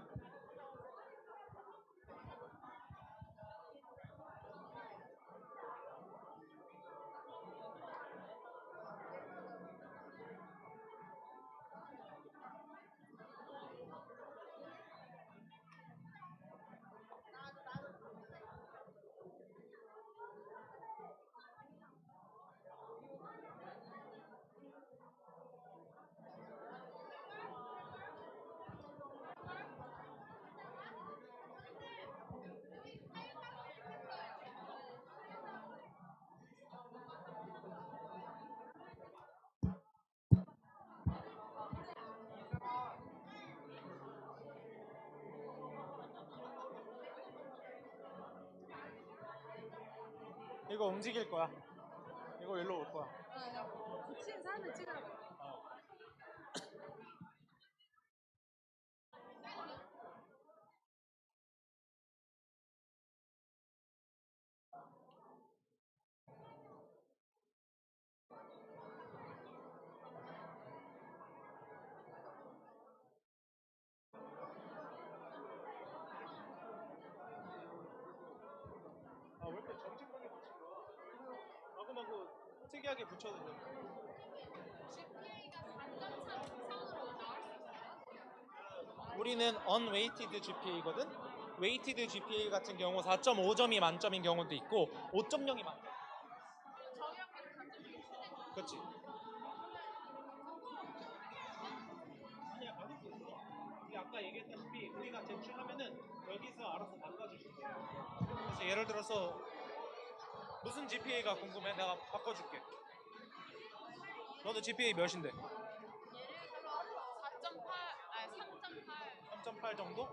이거 움직일 거야. 이거 일로 올 거야. 붙인 사람을 찍으라고. 왜 이렇게 정직하게 붙인 거야? 마구마구 특이하게 붙여도 돼. GPA가 4.3 이상으로 나올 수 있어요? 우리는 unweighted GPA거든. weighted GPA 같은 경우 4.5점이 만점인 경우도 있고 5.0이 만점. 저희 학교는 4.6 최대. 그렇지. 아니야, 받을 수 있어. 우리 아까 얘기했다시피 우리가 제출하면은 여기서 알아서 바꿔주실 거야. 그래서 예를 들어서 무슨 GPA가 궁금해? 내가 바꿔줄게. 너도 GPA 몇인데? 예를 들어 4.8, 아니 3.8. 3.8 정도?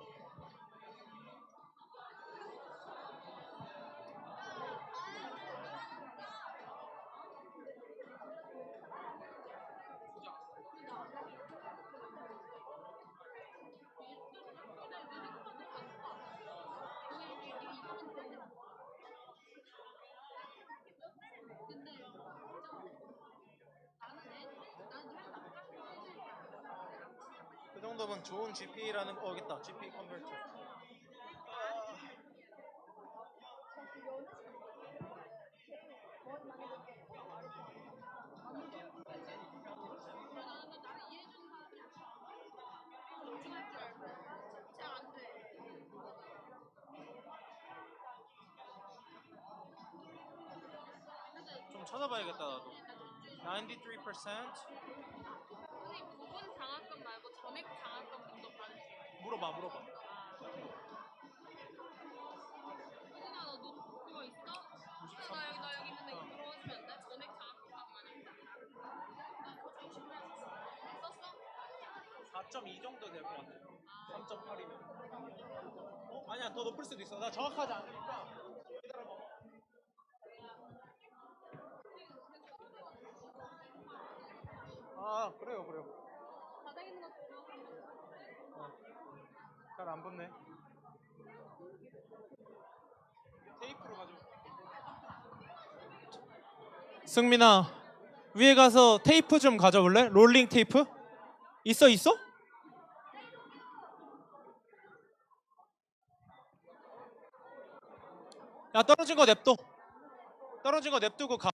그 정도면 좋은 GPA라는 거겠다. GPA 컨버터. 좀 찾아봐야겠다 나도. 93%? 선생님 부분 장학금 말고 전액 장학금도 받으세요? 물어봐. 호진아 너 그거 있어? 나 여기 있는데. 4.2 정도 될 것 같아. 3.8이면. 아니야, 더 높을 수도 있어. 나 정확하지 않으니까. 기다려봐. 아, 그래요. 바닥에 있는 것도 잘 안 붙네. 테이프로 가져. 승민아, 위에 가서 테이프 좀 가져올래? 롤링 테이프? 있어? 야, 떨어진 거 냅둬. 떨어진 거 냅두고 가.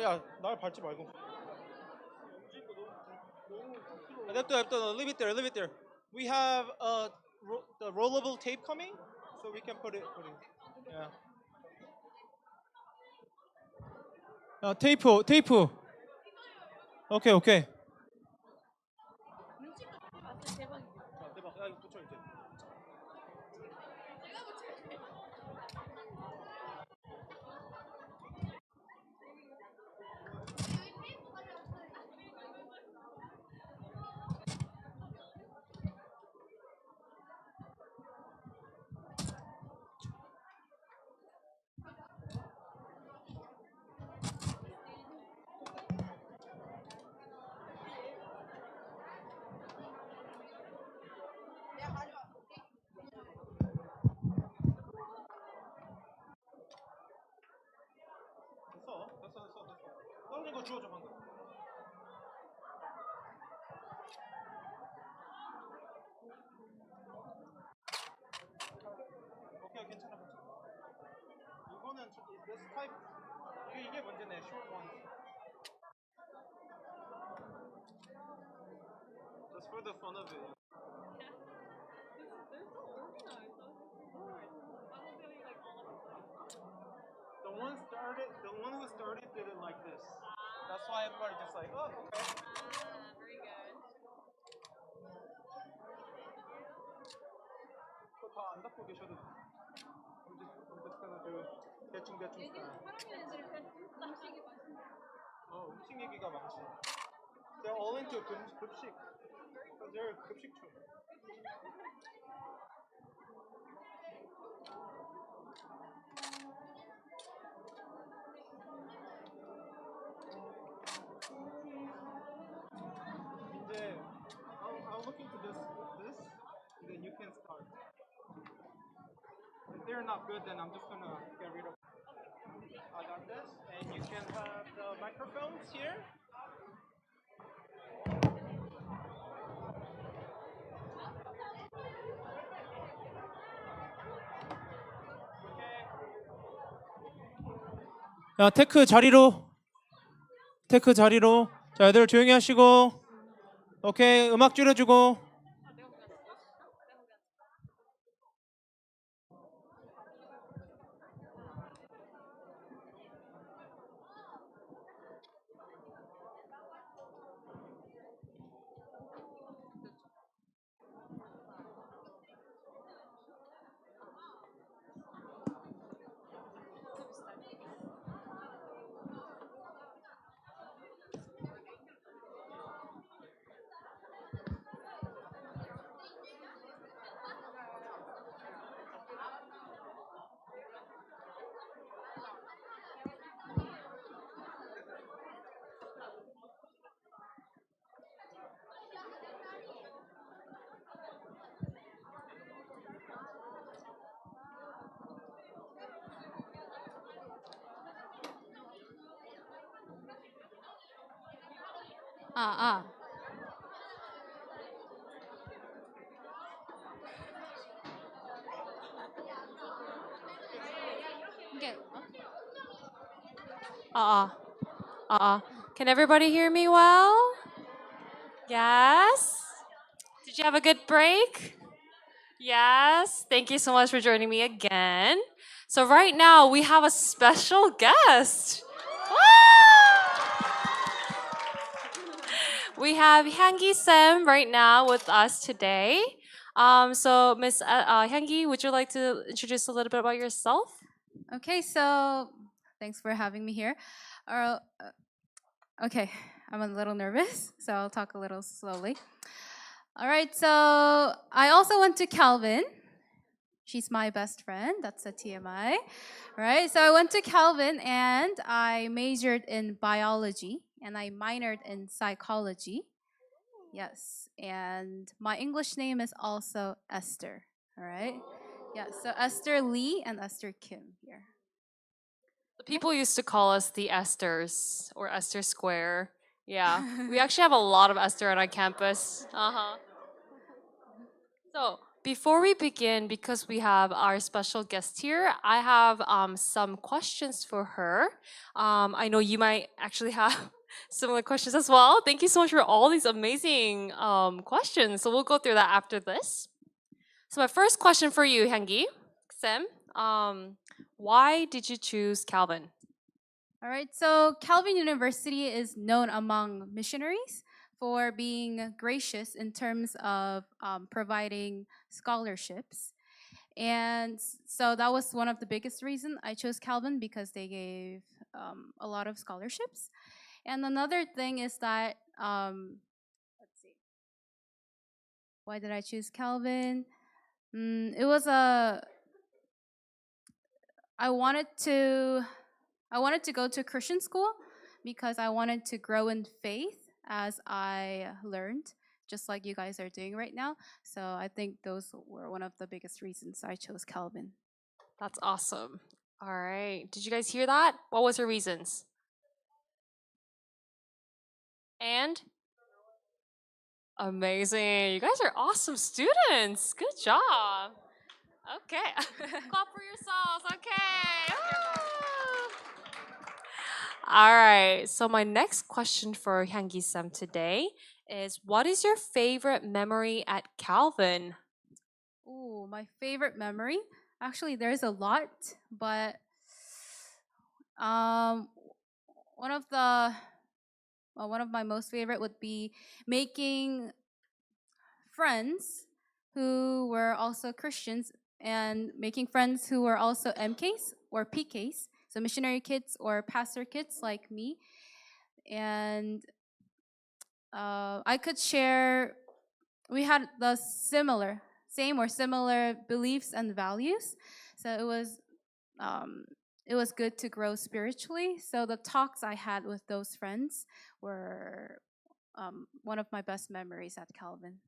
야, 날 밟지 말고. 냅둬. Leave it there. We have the rollable tape coming, so we can put it. Yeah. 야, 테이프. 오케이. 대박이죠. 대박. 야, 이거 붙여 이제. 됐어. 떨어진 거 주워줘 방금. 오케이, 괜찮아. 이거는 this type. 이게 문제네. Short one. Just for the fun of it. They're so organized. I will be like all of them. The one who started did it like this. That's why everybody just like, oh, okay. Very good. 그거 다 안 닫고 계셔도 돼. I'm just gonna do 대충 얘기는 style. 사랑하는 애들은 음식이 맛있는 음식 얘기가 많지. They're all into 급식. They're 급식충. 이제 I'll look into this, then you can start. If they're not good, then I'm just gonna get rid of them. I got this, and you can have the microphones here. 야, 테크 자리로. 자, 애들 조용히 하시고. 오케이, 음악 줄여주고. 이게 Can everybody hear me well? Yes? Did you have a good break? Yes. Thank you so much for joining me again. So right now we have a special guest. We have Hyanggi Sam right now with us today. So Miss Hyanggi, would you like to introduce a little bit about yourself? Okay, so thanks for having me here. Okay, I'm a little nervous, so I'll talk a little slowly. All right, so I also went to Calvin. She's my best friend. That's a TMI. Right? So I went to Calvin and I majored in biology and I minored in psychology. Yes. And my English name is also Esther. All right? Yeah, so Esther Lee and Esther Kim here. People used to call us the Esthers or Esther Square. Yeah, we actually have a lot of Esther on our campus. So before we begin, because we have our special guest here, I have some questions for her. I know you might actually have similar questions as well. Thank you so much for all these amazing questions. So we'll go through that after this. So my first question for you, Hyungi, Sam, why did you choose Calvin? All right, so Calvin University is known among missionaries for being gracious in terms of providing scholarships. And so that was one of the biggest reason I chose Calvin because they gave a lot of scholarships. And another thing is that, let's see, why did I choose Calvin? It was I wanted to go to Christian school because I wanted to grow in faith as I learned, just like you guys are doing right now. So I think those were one of the biggest reasons I chose Calvin. That's awesome. All right. Did you guys hear that? What was her reasons? And amazing. You guys are awesome students. Good job. Okay. Clap for yourselves. Okay. Woo! All right. So my next question for Hyungi-sam today is, what is your favorite memory at Calvin? Ooh, my favorite memory. Actually, there's a lot, but um, one of the one of my most favorite would be making friends who were also Christians and making friends who were also MKs or PKs, so missionary kids or pastor kids like me. And I could share, we had the same or similar beliefs and values. So um, it was good to grow spiritually. So the talks I had with those friends were one of my best memories at Calvin.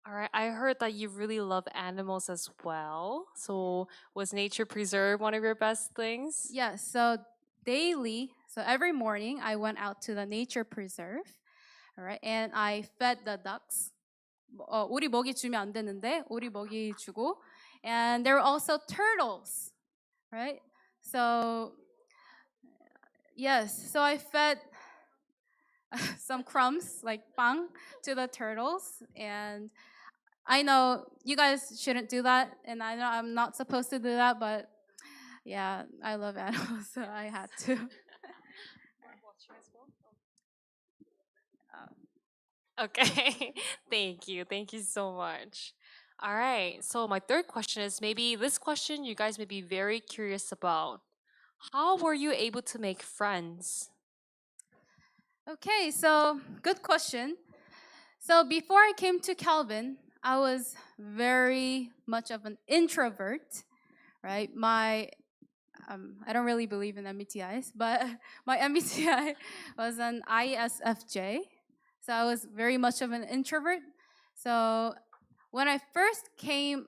All right. I heard that you really love animals as well. So was nature preserve one of your best things? Yes, so every morning I went out to the nature preserve, all right, and I fed the ducks. 오리 먹이 주면 안 되는데 오리 먹이 주고, and there were also turtles, right? So yes, so I fed some crumbs like 빵 to the turtles, and I know you guys shouldn't do that, and I know I'm not supposed to do that, but yeah, I love animals, so I had to. Okay. Thank you. Thank you so much. All right. So my third question is, maybe this question you guys may be very curious about. How were you able to make friends? Okay, so good question. So before I came to Calvin, I was very much of an introvert, right? I don't really believe in MBTIs, but my MBTI was an ISFJ. So I was very much of an introvert. So when I first came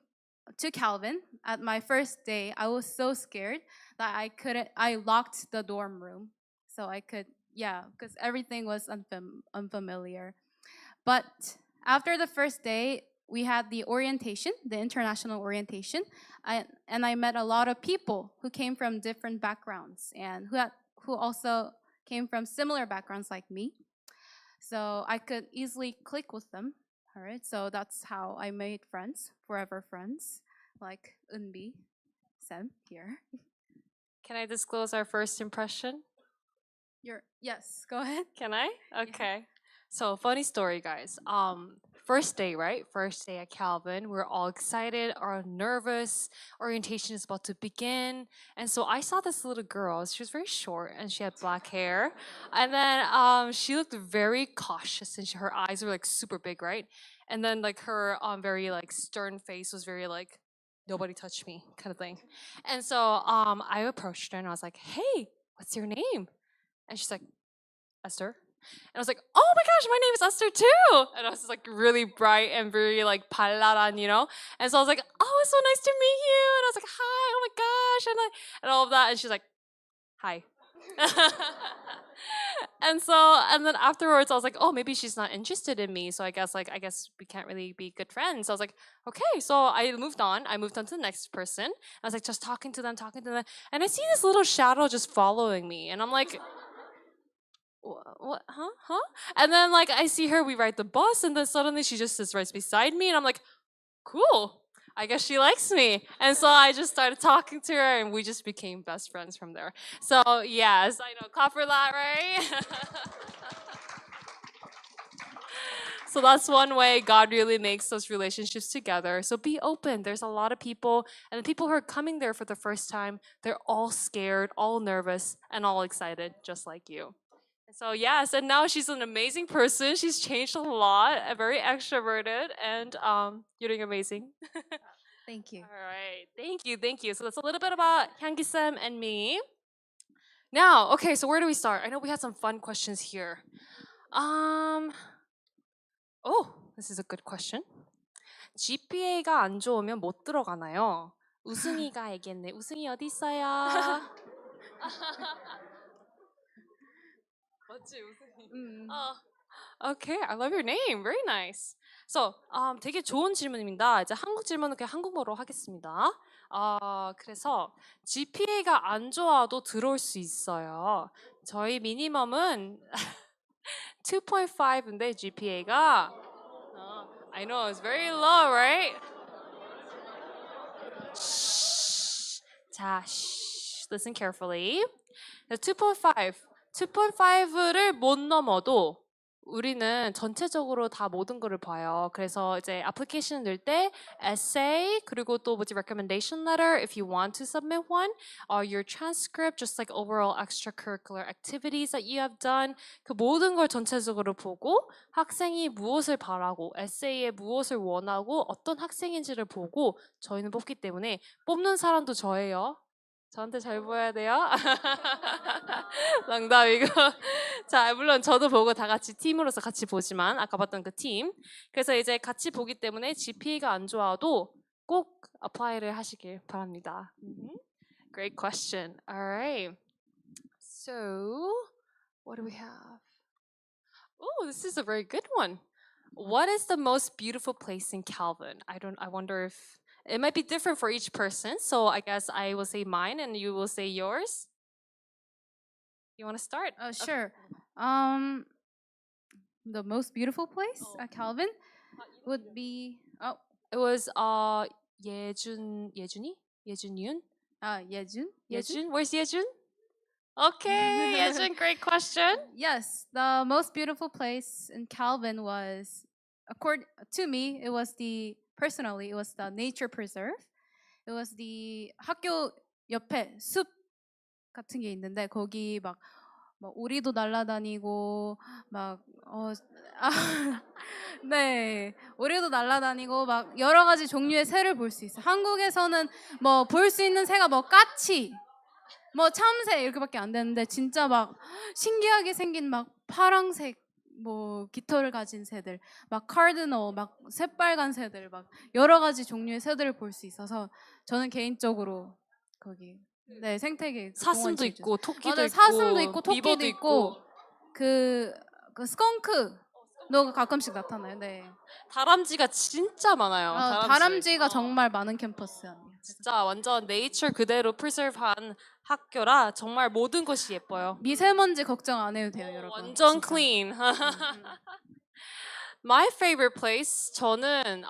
to Calvin at my first day, I was so scared that I locked the dorm room. So I could, yeah, because everything was unfamiliar. But after the first day, we had the orientation, the international orientation, and I met a lot of people who came from different backgrounds and who also came from similar backgrounds like me. So I could easily click with them. All right, so that's how I made friends, forever friends, like Unbi, Sam here. Can I disclose our first impression? Yes, go ahead. Can I? Okay. So funny story, guys. First day, right? First day at Calvin. We're all excited, or nervous. Orientation is about to begin, and so I saw this little girl. She was very short, and she had black hair, and then she looked very cautious, and her eyes were like super big, right? And then like her very like stern face was very like nobody touch me kind of thing. And so I approached her and I was like, "Hey, what's your name?" And she's like, "Esther." And I was like, "Oh my gosh, my name is Esther too." And I was just like really bright and very like 발랄한, you know? And so I was like, "Oh, it's so nice to meet you." And I was like, "Hi, oh my gosh." And all of that. And she's like, "Hi." And then afterwards I was like, "Oh, maybe she's not interested in me. So I guess we can't really be good friends." So I was like, "Okay." So I moved on. I moved on to the next person. I was like just talking to them. And I see this little shadow just following me. And I'm like, what, huh? And then like I see her, we ride the bus, and then suddenly she just sits right beside me, and I'm like, cool, I guess she likes me. And so I just started talking to her, and we just became best friends from there. So yes, I know, clap for that, right? So that's one way God really makes those relationships together. So be open. There's a lot of people, and the people who are coming there for the first time, they're all scared, all nervous, and all excited, just like you. So yes, and now she's an amazing person. She's changed a lot, very extroverted, and you're doing amazing. Thank you. All right, thank you. So that's a little bit about Hyungi-sam and me. Now, okay, so where do we start? I know we had some fun questions here. Oh, this is a good question. GPA가 안 좋으면 못 들어가나요? 우승이가 얘기했네. 우승이 어디 있어요? 맞지, 우승이. Okay, I love your name. Very nice. So, 되게 좋은 질문입니다. 이제 한국 질문은 그냥 한국어로 하겠습니다. 그래서 GPA가 안 좋아도 들어올 수 있어요. 저희 미니멈은 2.5인데 GPA가 I know it's very low, right? Shh. 자, shh. Listen carefully. 2.5를 못 넘어도 우리는 전체적으로 다 모든 거를 봐요. 그래서 이제 애플리케이션 낼 때 essay 그리고 또 뭐지 recommendation letter if you want to submit one, your transcript, just like overall extracurricular activities that you have done, 그 모든 걸 전체적으로 보고 학생이 무엇을 바라고 에세이에 무엇을 원하고 어떤 학생인지를 보고 저희는 뽑기 때문에 뽑는 사람도 저예요. 저한테 잘 보여야 돼요. 농담이고. 자, 물론 저도 보고 다 같이 팀으로서 같이 보지만 아까 봤던 그 팀. 그래서 이제 같이 보기 때문에 GPA가 안 좋아도 꼭 apply를 하시길 바랍니다. Great question. All right. So, what do we have? Oh, this is a very good one. What is the most beautiful place in Calvin? I wonder if it might be different for each person. So I guess I will say mine and you will say yours. You want to start? Sure. The most beautiful place at Calvin would be It was 예준이? 예준윤? Yejun. Where's Yejun? Okay, Yejun, great question. Yes, the most beautiful place in Calvin was, according to me, it was the nature preserve. It was the 학교 옆에 숲 같은 게 있는데 거기 막 오리도 날아다니고 네, 오리도 날아다니고 막 여러 가지 종류의 새를 볼 수 있어요. 한국에서는 뭐 볼 수 있는 새가 뭐 까치, 뭐 참새 이렇게밖에 안 되는데 진짜 막 신기하게 생긴 막 파랑색 뭐 깃털을 가진 새들, 막 카르디널, 막 새빨간 새들, 막 여러 가지 종류의 새들을 볼 수 있어서 저는 개인적으로 거기 생태계 사슴도 있고 토끼도 맞아요. 있고 사슴도 있고 토끼도 비버도 있고 그 스컹크도 가끔씩 나타나요. 네. 다람쥐가 진짜 많아요. 다람쥐가 정말 많은 캠퍼스 아니에요. 진짜 완전 네이처 그대로 프리저브한 학교라 정말 모든 것이 예뻐요. 미세먼지 걱정 안 해도 돼요, 여러분. 완전 진짜. clean. My favorite place 저는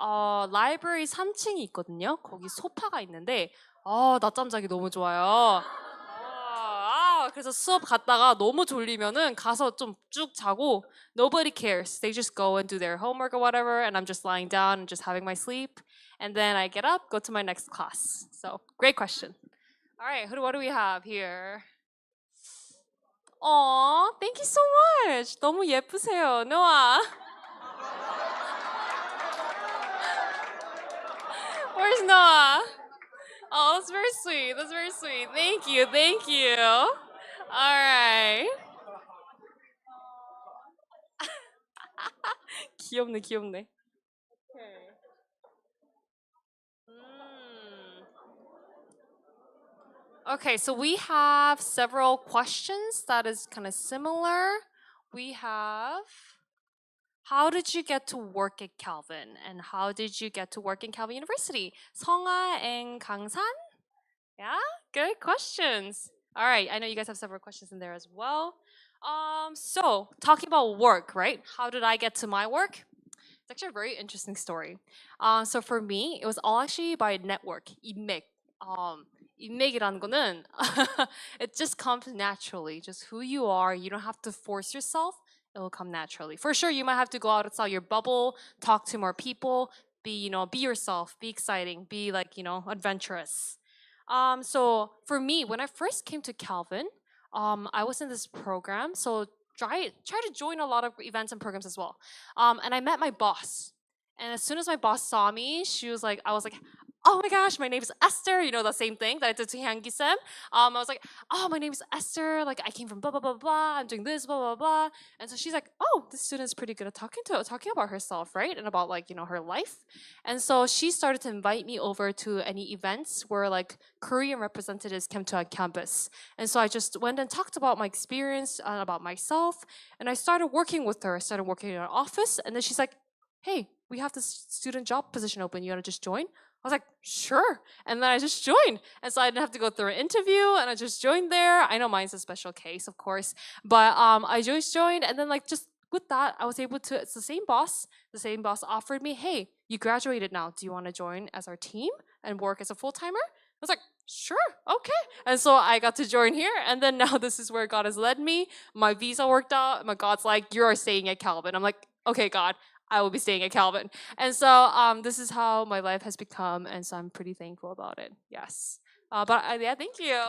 라이브러리 3층이 있거든요. 거기 소파가 있는데 낮잠 자기 너무 좋아요. 그래서 수업 갔다가 너무 졸리면은 가서 좀 쭉 자고 nobody cares. They just go and do their homework or whatever and I'm just lying down and just having my sleep. And then I get up, go to my next class. So, great question. All right, what do we have here? Aw, thank you so much. 너무 예쁘세요. Noah. Where's Noah? Oh, that's very sweet. That's very sweet. Thank you. Thank you. All right. 귀엽네, 귀엽네. Okay, so we have several questions that is kind of similar. We have, how did you get to work at Calvin? And how did you get to work in Calvin University? Songa and Kangsan? Yeah, good questions. All right, I know you guys have several questions in there as well. So talking about work, right? How did I get to my work? It's actually a very interesting story. So for me, it was all actually by network, 인맥. 인맥이라는 거는 it just comes naturally. Just who you are. You don't have to force yourself. It will come naturally. For sure, you might have to go outside your bubble, talk to more people, be yourself, be exciting, be adventurous. So for me, when I first came to Calvin, I was in this program. So try to join a lot of events and programs as well. And I met my boss. And as soon as my boss saw me, I was like, oh my gosh, my name is Esther. You know, the same thing that I did to Hyungi Sim. I was like, oh, my name is Esther. Like, I came from blah, blah, blah, blah. I'm doing this, blah, blah, blah. And so she's like, oh, this student is pretty good at talking about herself, right? And about her life. And so she started to invite me over to any events where Korean representatives came to our campus. And so I just went and talked about my experience, about myself. And I started working with her. I started working in her office. And then she's like, hey, we have this student job position open. You want to just join? I was like, sure. And then I just joined. And so I didn't have to go through an interview and I just joined there. I know mine's a special case, of course. But I just joined and then just with that, I was able to, it's the same boss. The same boss offered me, hey, you graduated now. Do you want to join as our team and work as a full-timer? I was like, sure, okay. And so I got to join here. And then now this is where God has led me. My visa worked out. My God's like, you're staying at Calvin. I'm like, okay, God, I will be staying at Calvin. And so this is how my life has become. And so I'm pretty thankful about it. Yes. Yeah, thank you.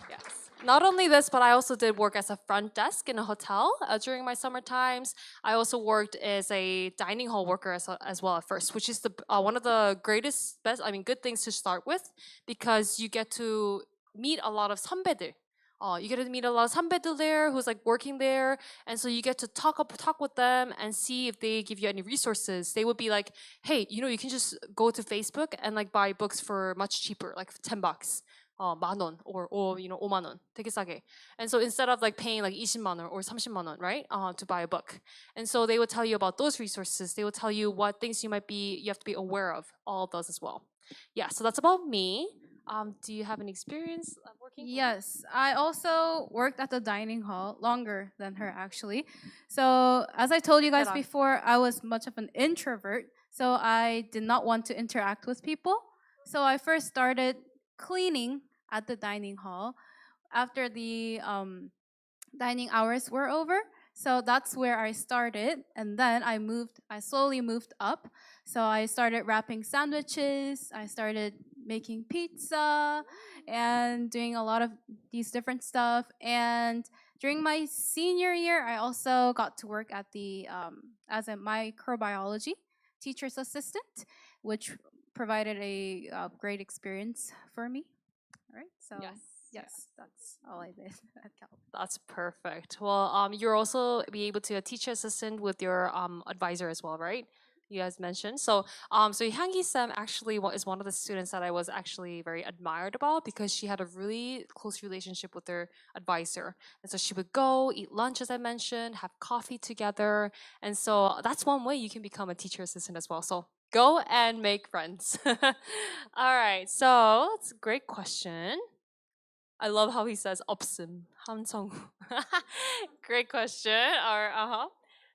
Yes. Not only this, but I also did work as a front desk in a hotel during my summer times. I also worked as a dining hall worker as well at first, which is one of the good things to start with because you get to meet a lot of 선배들. You get to meet a lot of 선배들 there who's working there, and so you get to talk with them and see if they give you any resources. They would be like, "Hey, you can just go to Facebook and buy books for much cheaper, like $10, 만 원, or 5만 원, 되게 싸게." And so instead of paying 20만 원 or 30만 원, right, to buy a book, and so they would tell you about those resources. They would tell you what things you have to be aware of. All of those as well. Yeah, so that's about me. Do you have any experience working? Yes, I also worked at the dining hall longer than her actually. So, as I told you guys Sarah. before, I was much of an introvert, so I did not want to interact with people. So, I first started cleaning at the dining hall after the dining hours were over. So that's where I started, and then I slowly moved up. So I started wrapping sandwiches, I started making pizza and doing a lot of these different stuff. And during my senior year, I also got to work at the as a microbiology teacher's assistant, which provided a great experience for me. All right, so yes, that's all I did at Cal. That's perfect. Well, you're also be able to teach assistant with your advisor as well, right? You guys mentioned. So Hyungi Sam actually is one of the students that I was actually very admired about because she had a really close relationship with her advisor. And so she would go eat lunch, as I mentioned, have coffee together. And so that's one way you can become a teacher assistant as well. So go and make friends. All right. So it's a great question. I love how he says 없음, 함성. Great question.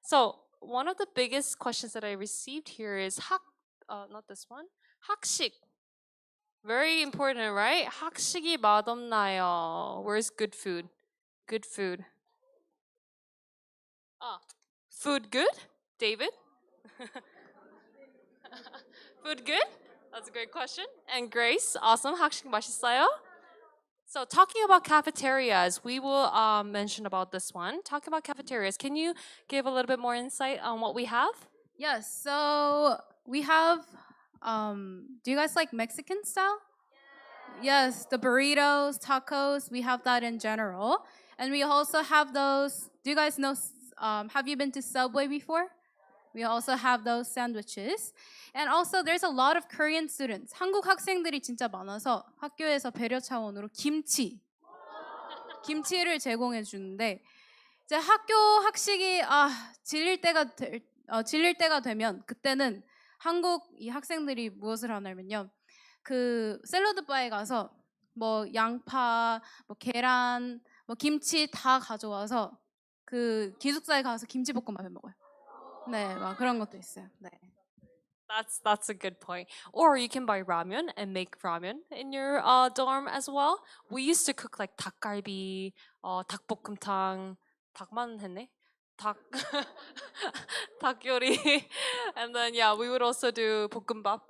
So one of the biggest questions that I received here is not this one. 학식. Very important, right? 학식이 맛없나요? Where's good food? Good food. Ah, food good? David? Food good? That's a great question. And Grace, awesome. 학식 맛있어요? So talking about cafeterias, we will mention about this one. Talking about cafeterias, can you give a little bit more insight on what we have? Yes, so we have do you guys like Mexican style? Yes, the burritos, tacos, we have that in general. And we also have those. Do you guys know have you been to Subway before? We also have those sandwiches. And also there's a lot of Korean students. 한국 학생들이 진짜 많아서 학교에서 배려 차원으로 김치를 제공해 주는데 이제 학교 학식이 질릴 때가 되면 그때는 한국 이 학생들이 무엇을 하냐면요. 그 샐러드 바에 가서 뭐 양파, 뭐 계란, 뭐 김치 다 가져와서 그 기숙사에 가서 김치볶음밥을 먹어요. 네, 막 그런 것도 있어요. 네. That's a good point. Or you can buy ramen and make ramen in your dorm as well. We used to cook like 닭갈비, 닭볶음탕, 닭만 했네. 닭 닭 요리. And then yeah, we would also do 볶음밥.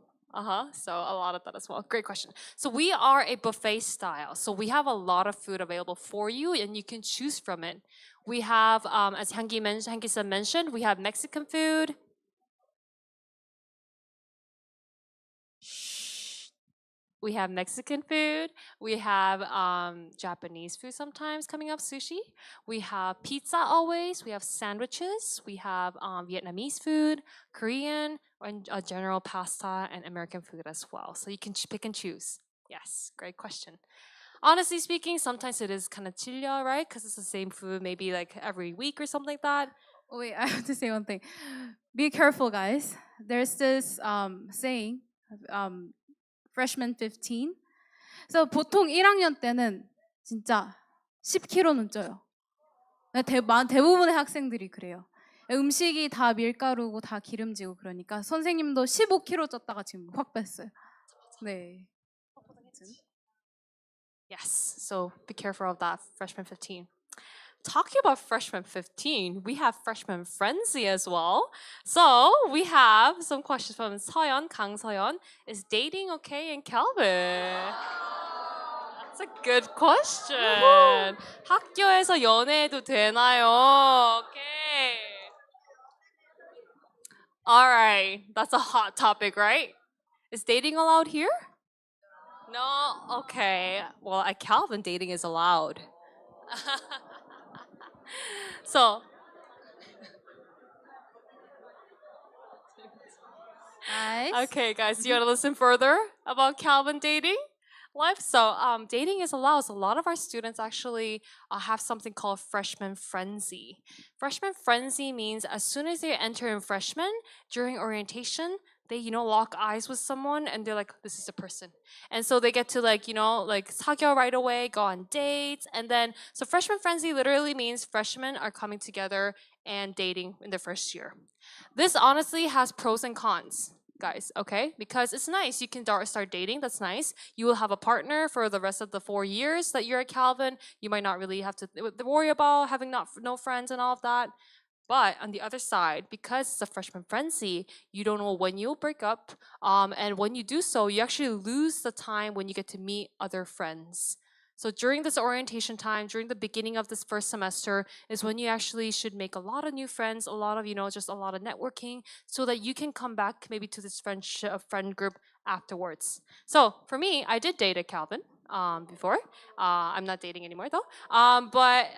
So a lot of that as well. Great question. So we are a buffet style. So we have a lot of food available for you and you can choose from it. We have as Hangi-san mentioned, we have Mexican food. We have Mexican food. We have Japanese food sometimes coming up, sushi. We have pizza always. We have sandwiches. We have Vietnamese food, Korean, and general pasta and American food as well. So you can pick and choose. Yes, great question. Honestly speaking, sometimes it is kind of chillia, right? Because it's the same food, maybe like every week or something like that. Oh, wait, I have to say one thing. Be careful, guys. There's this saying, freshman 15. 그래서 보통 1학년 때는 진짜 10kg는 쪄요. 대부분의 학생들이 그래요. 음식이 다 밀가루고 다 기름지고 그러니까 선생님도 15kg 쪘다가 지금 확 뺐어요. 네. Yes, so be careful of that, freshman 15. Talking about freshman 15, we have freshman frenzy as well. So we have some questions from Seon, Kang Seon. Is dating okay in Calvin? That's a good question. 학교에서 연애해도 되나요? Okay. All right, that's a hot topic, right? Is dating allowed here? No? Okay. Well, at Calvin, dating is allowed. So, Nice. okay, guys, you want to listen further about Calvin dating life? So, dating is allowed. So a lot of our students actually have something called freshman frenzy. Freshman frenzy means as soon as they enter in freshman during orientation, they lock eyes with someone and they're like, this is the person. And so they get to like 사겨 right away, go on dates, and then so freshman frenzy literally means freshmen are coming together and dating in the first year. This honestly has pros and cons, guys, okay? Because it's nice. You can start dating. That's nice. You will have a partner for the rest of the 4 years that you're at Calvin. You might not really have to worry about having no friends and all of that. But on the other side, because it's a freshman frenzy, you don't know when you'll break up. And when you do so, you actually lose the time when you get to meet other friends. So during this orientation time, during the beginning of this first semester, is when you actually should make a lot of new friends, a lot of, just a lot of networking, so that you can come back maybe to this friend group afterwards. So for me, I did date at Calvin before. I'm not dating anymore though. But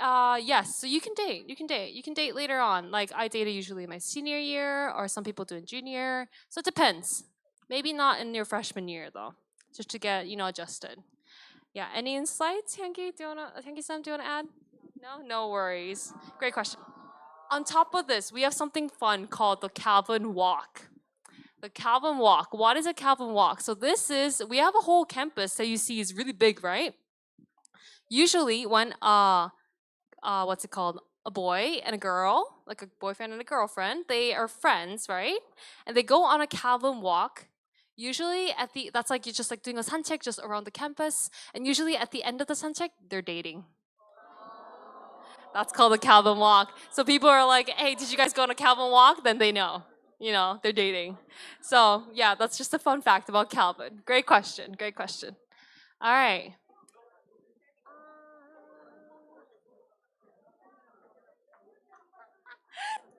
yes, so you can date. You can date later on. Like I dated usually in my senior year, or some people do in junior. So it depends. Maybe not in your freshman year though, just to get adjusted. Yeah. Any insights, Hanky-san? Do you wanna add? No worries. Great question. On top of this, we have something fun called the Calvin Walk. The Calvin Walk. What is a Calvin Walk? So we have a whole campus that you see is really big, right? Usually when what's it called? A boy and a girl, like a boyfriend and a girlfriend, they are friends, right? And they go on a Calvin Walk. Usually that's like you're just like doing a 산책 just around the campus, and usually at the end of the 산책, they're dating. That's called a Calvin walk. So people are like, hey, did you guys go on a Calvin walk? Then they know, they're dating. So yeah, that's just a fun fact about Calvin. Great question. Great question. All right.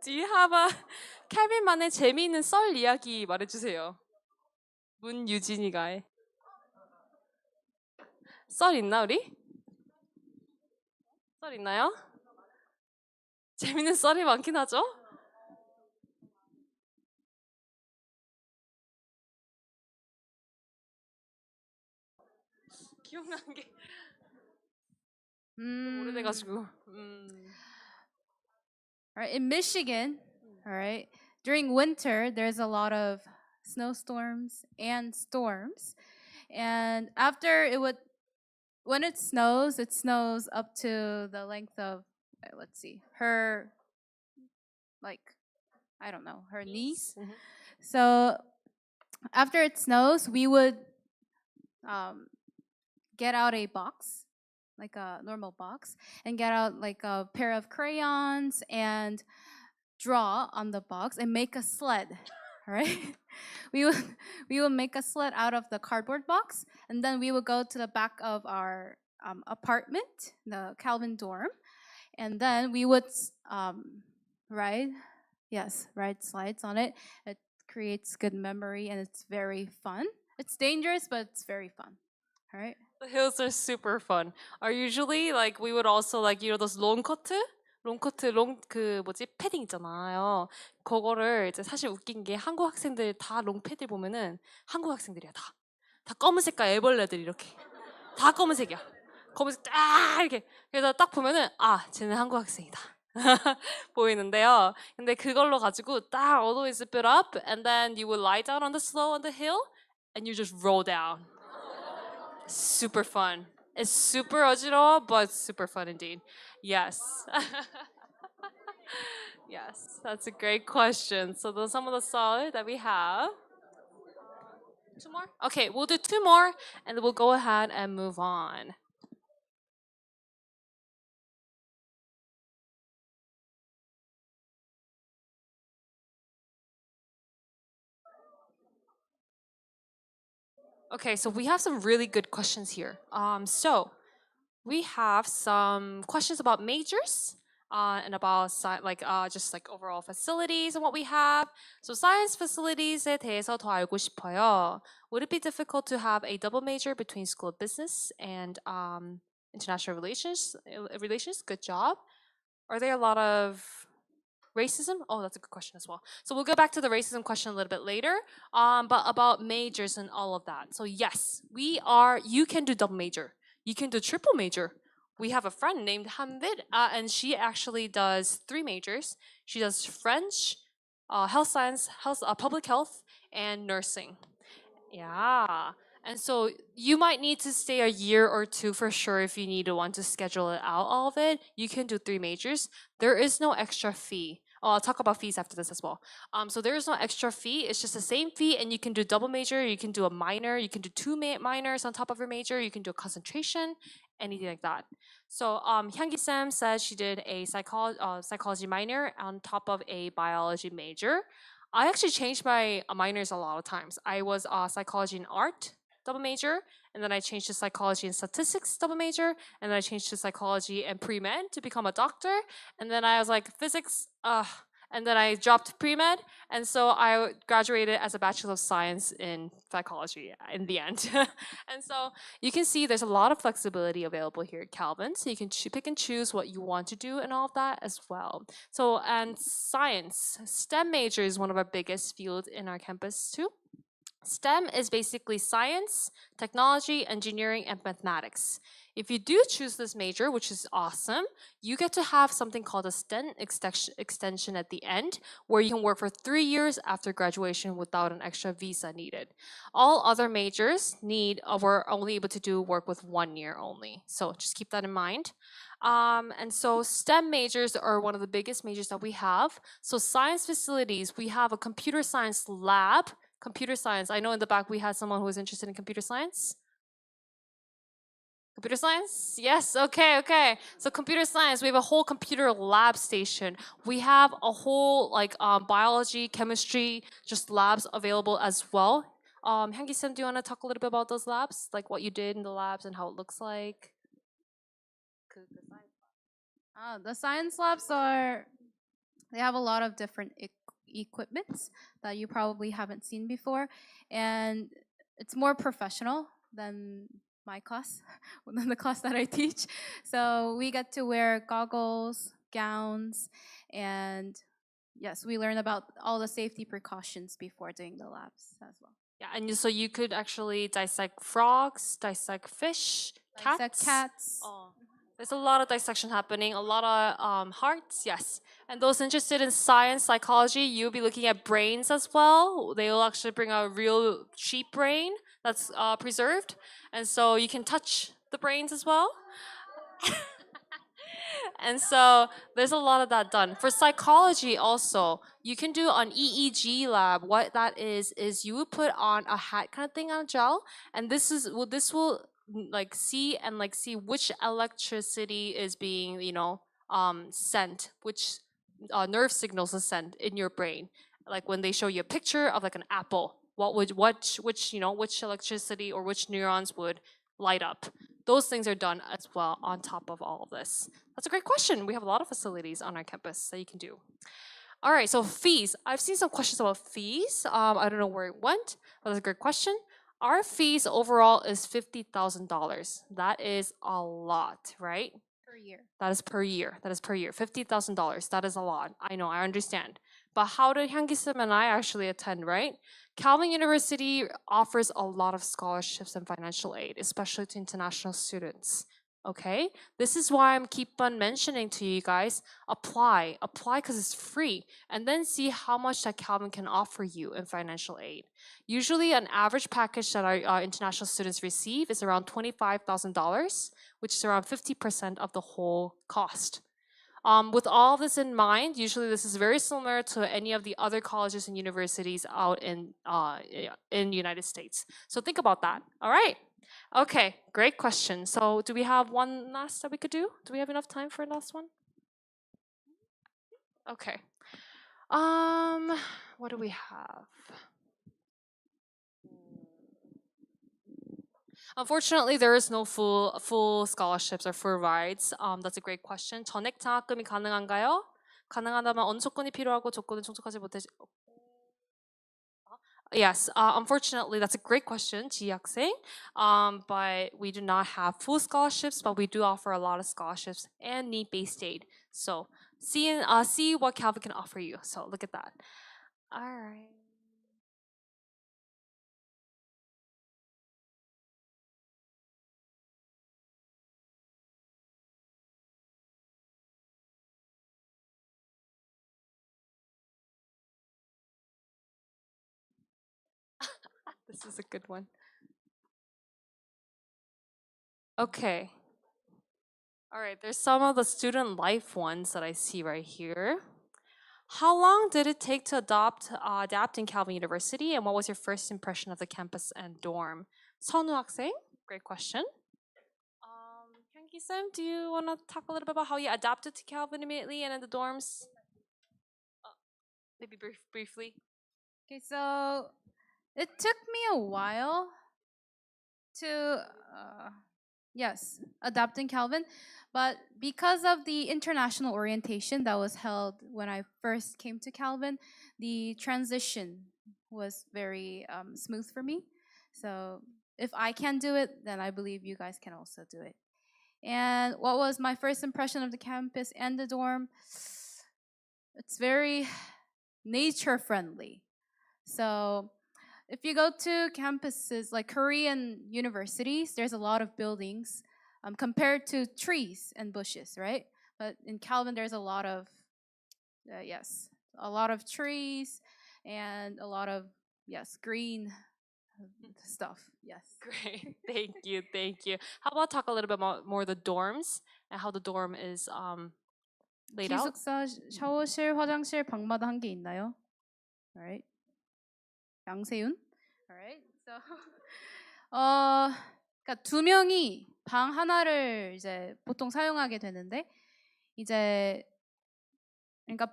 Do you have a 캘빈만의 재미있는 썰 이야기 말해주세요. 문유진이가 해. 썰 있나 우리? 썰 있나요? 재밌는 썰이 많긴 하죠. 기억나는 게 좀 오래돼가지고. All right, in Michigan, all right, during winter, there's a lot of snowstorms and storms. And when it snows up to the length of, let's see, her, like, I don't know, her knees. Mhm. So after it snows, we would get out a box, like a normal box, and get out like a pair of crayons and draw on the box and make a sled. Right? we would make a sled out of the cardboard box, and then we would go to the back of our apartment, the Calvin dorm, and then we would ride slides on it. It creates good memory and it's very fun. It's dangerous, but it's very fun. All right. The hills are super fun. Are usually like we would also like those 그 뭐지 패딩 있잖아요. 그거를 이제 사실 웃긴 게 한국 학생들 다 롱패딩 보면은 한국 학생들이야 다. 다 검은 색깔 애벌레들 이렇게 다 검은색이야. 검은색 딱 이렇게 그래서 딱 보면은 아 쟤는 한국 학생이다. 보이는데요. 근데 그걸로 가지고 딱 all the way zip it up and then you would lie down on the slope on the hill and you just roll down. Super fun. It's super 어지러워, but super fun indeed. Yes. Yes, that's a great question. So those are some of the solid that we have. Two more? Okay, we'll do two more and then we'll go ahead and move on. Okay, so we have some really good questions here. So we have some questions about majors and about just like overall facilities and what we have. So science facilities에 대해서 더 알고 싶어요. Would it be difficult to have a double major between School of Business and international relations? Good job. Are there a lot of racism? Oh, that's a good question as well. So we'll go back to the racism question a little bit later. But about majors and all of that. So yes, you can do double major. You can do triple major. We have a friend named Hanbit, and she actually does 3 majors. She does French, health science, public health, and nursing. Yeah. And so you might need to stay a year or 2 for sure if you want to schedule it out, all of it. You can do 3 majors. There is no extra fee. Oh, I'll talk about fees after this as well. So there is no extra fee. It's just the same fee, and you can do double major. You can do a minor. You can do 2 minors on top of your major. You can do a concentration, anything like that. So Hyungi Sam says she did a psychology minor on top of a biology major. I actually changed my minors a lot of times. I was psychology and art double major, and then I changed to psychology and statistics double major, and then I changed to psychology and pre-med to become a doctor, and then I was like physics, and then I dropped pre-med, and so I graduated as a Bachelor of Science in psychology in the end. And so you can see there's a lot of flexibility available here at Calvin, so you can pick and choose what you want to do and all of that as well. So, and science, STEM major is one of our biggest fields in our campus too. STEM is basically science, technology, engineering, and mathematics. If you do choose this major, which is awesome, you get to have something called a STEM extension at the end, where you can work for 3 years after graduation without an extra visa needed. All other majors we're only able to do work with 1 year only. So just keep that in mind. And so STEM majors are one of the biggest majors that we have. So science facilities, we have a computer science lab Computer science. I know in the back we had someone who was interested in computer science. Computer science? Yes, okay. So computer science, we have a whole computer lab station. We have a whole biology, chemistry, just labs available as well. Hyungi-san, do you want to talk a little bit about those labs? Like what you did in the labs and how it looks like? The science labs they have a lot of different equipments that you probably haven't seen before, and it's more professional than my class, than the class that I teach. So we get to wear goggles, gowns, and yes, we learn about all the safety precautions before doing the labs as well. Yeah, and so you could actually dissect frogs, dissect fish, Dissect cats. Oh, there's a lot of dissection happening, a lot of hearts, yes. And those interested in science, psychology, you'll be looking at brains as well. They will actually bring a real sheep brain that's preserved. And so you can touch the brains as well. And so there's a lot of that done. For psychology also, you can do an EEG lab. What that is you would put on a hat kind of thing on a gel, and this will see which electricity is being sent, which nerve signals is sent in your brain. Like when they show you a picture of like an apple, which electricity or which neurons would light up. Those things are done as well on top of all of this. That's a great question. We have a lot of facilities on our campus that you can do. All right, so fees. I've seen some questions about fees. I don't know where it went, but that's a great question. Our fees overall is $50,000. That is a lot, right? Per year. That is per year. $50,000. That is a lot. I know, I understand. But how did Hyungi-sim and I actually attend, right? Calvin University offers a lot of scholarships and financial aid, especially to international students. Okay? This is why I'm keep on mentioning to you guys, apply because it's free, and then see how much that Calvin can offer you in financial aid. Usually an average package that our international students receive is around $25,000, which is around 50% of the whole cost. With all this in mind, usually this is very similar to any of the other colleges and universities out in the United States. So think about that. All right. Okay, great question. So do we have one last that we could do? Do we have enough time for a last one? Okay. What do we have? Unfortunately, there is no full scholarships or full rides. That's a great question. 전액 장학금이 가능한가요? 가능하다면 어느 조건이 필요하고 조건을 충족하지 못해. Yes, unfortunately, that's a great question, Ji 학생. But we do not have full scholarships, but we do offer a lot of scholarships and need-based aid. So see what Calvin can offer you. So look at that. All right. This is a good one. Okay. All right, there's some of the student life ones that I see right here. How long did it take to adapt in Calvin University, and what was your first impression of the campus and dorm? 선우 학생, great question. Hyungi-sim, do you want to talk a little bit about how you adapted to Calvin immediately and in the dorms? Maybe briefly. Okay, so it took me a while to adapt in Calvin, but because of the international orientation that was held when I first came to Calvin, the transition was very smooth for me. So if I can do it, then I believe you guys can also do it. And what was my first impression of the campus and the dorm? It's very nature friendly. So if you go to campuses like Korean universities, there's a lot of buildings compared to trees and bushes, right? But in Calvin, there's a lot of trees and a lot of green stuff. Yes. Great, thank you. How about talk a little bit more the dorms and how the dorm is laid out? 기숙사 샤워실, 화장실 방마다 한 개 있나요? All right. 양세윤. Alright. So 그러니까 두 명이 방 하나를 이제 보통 사용하게 되는데 이제 그러니까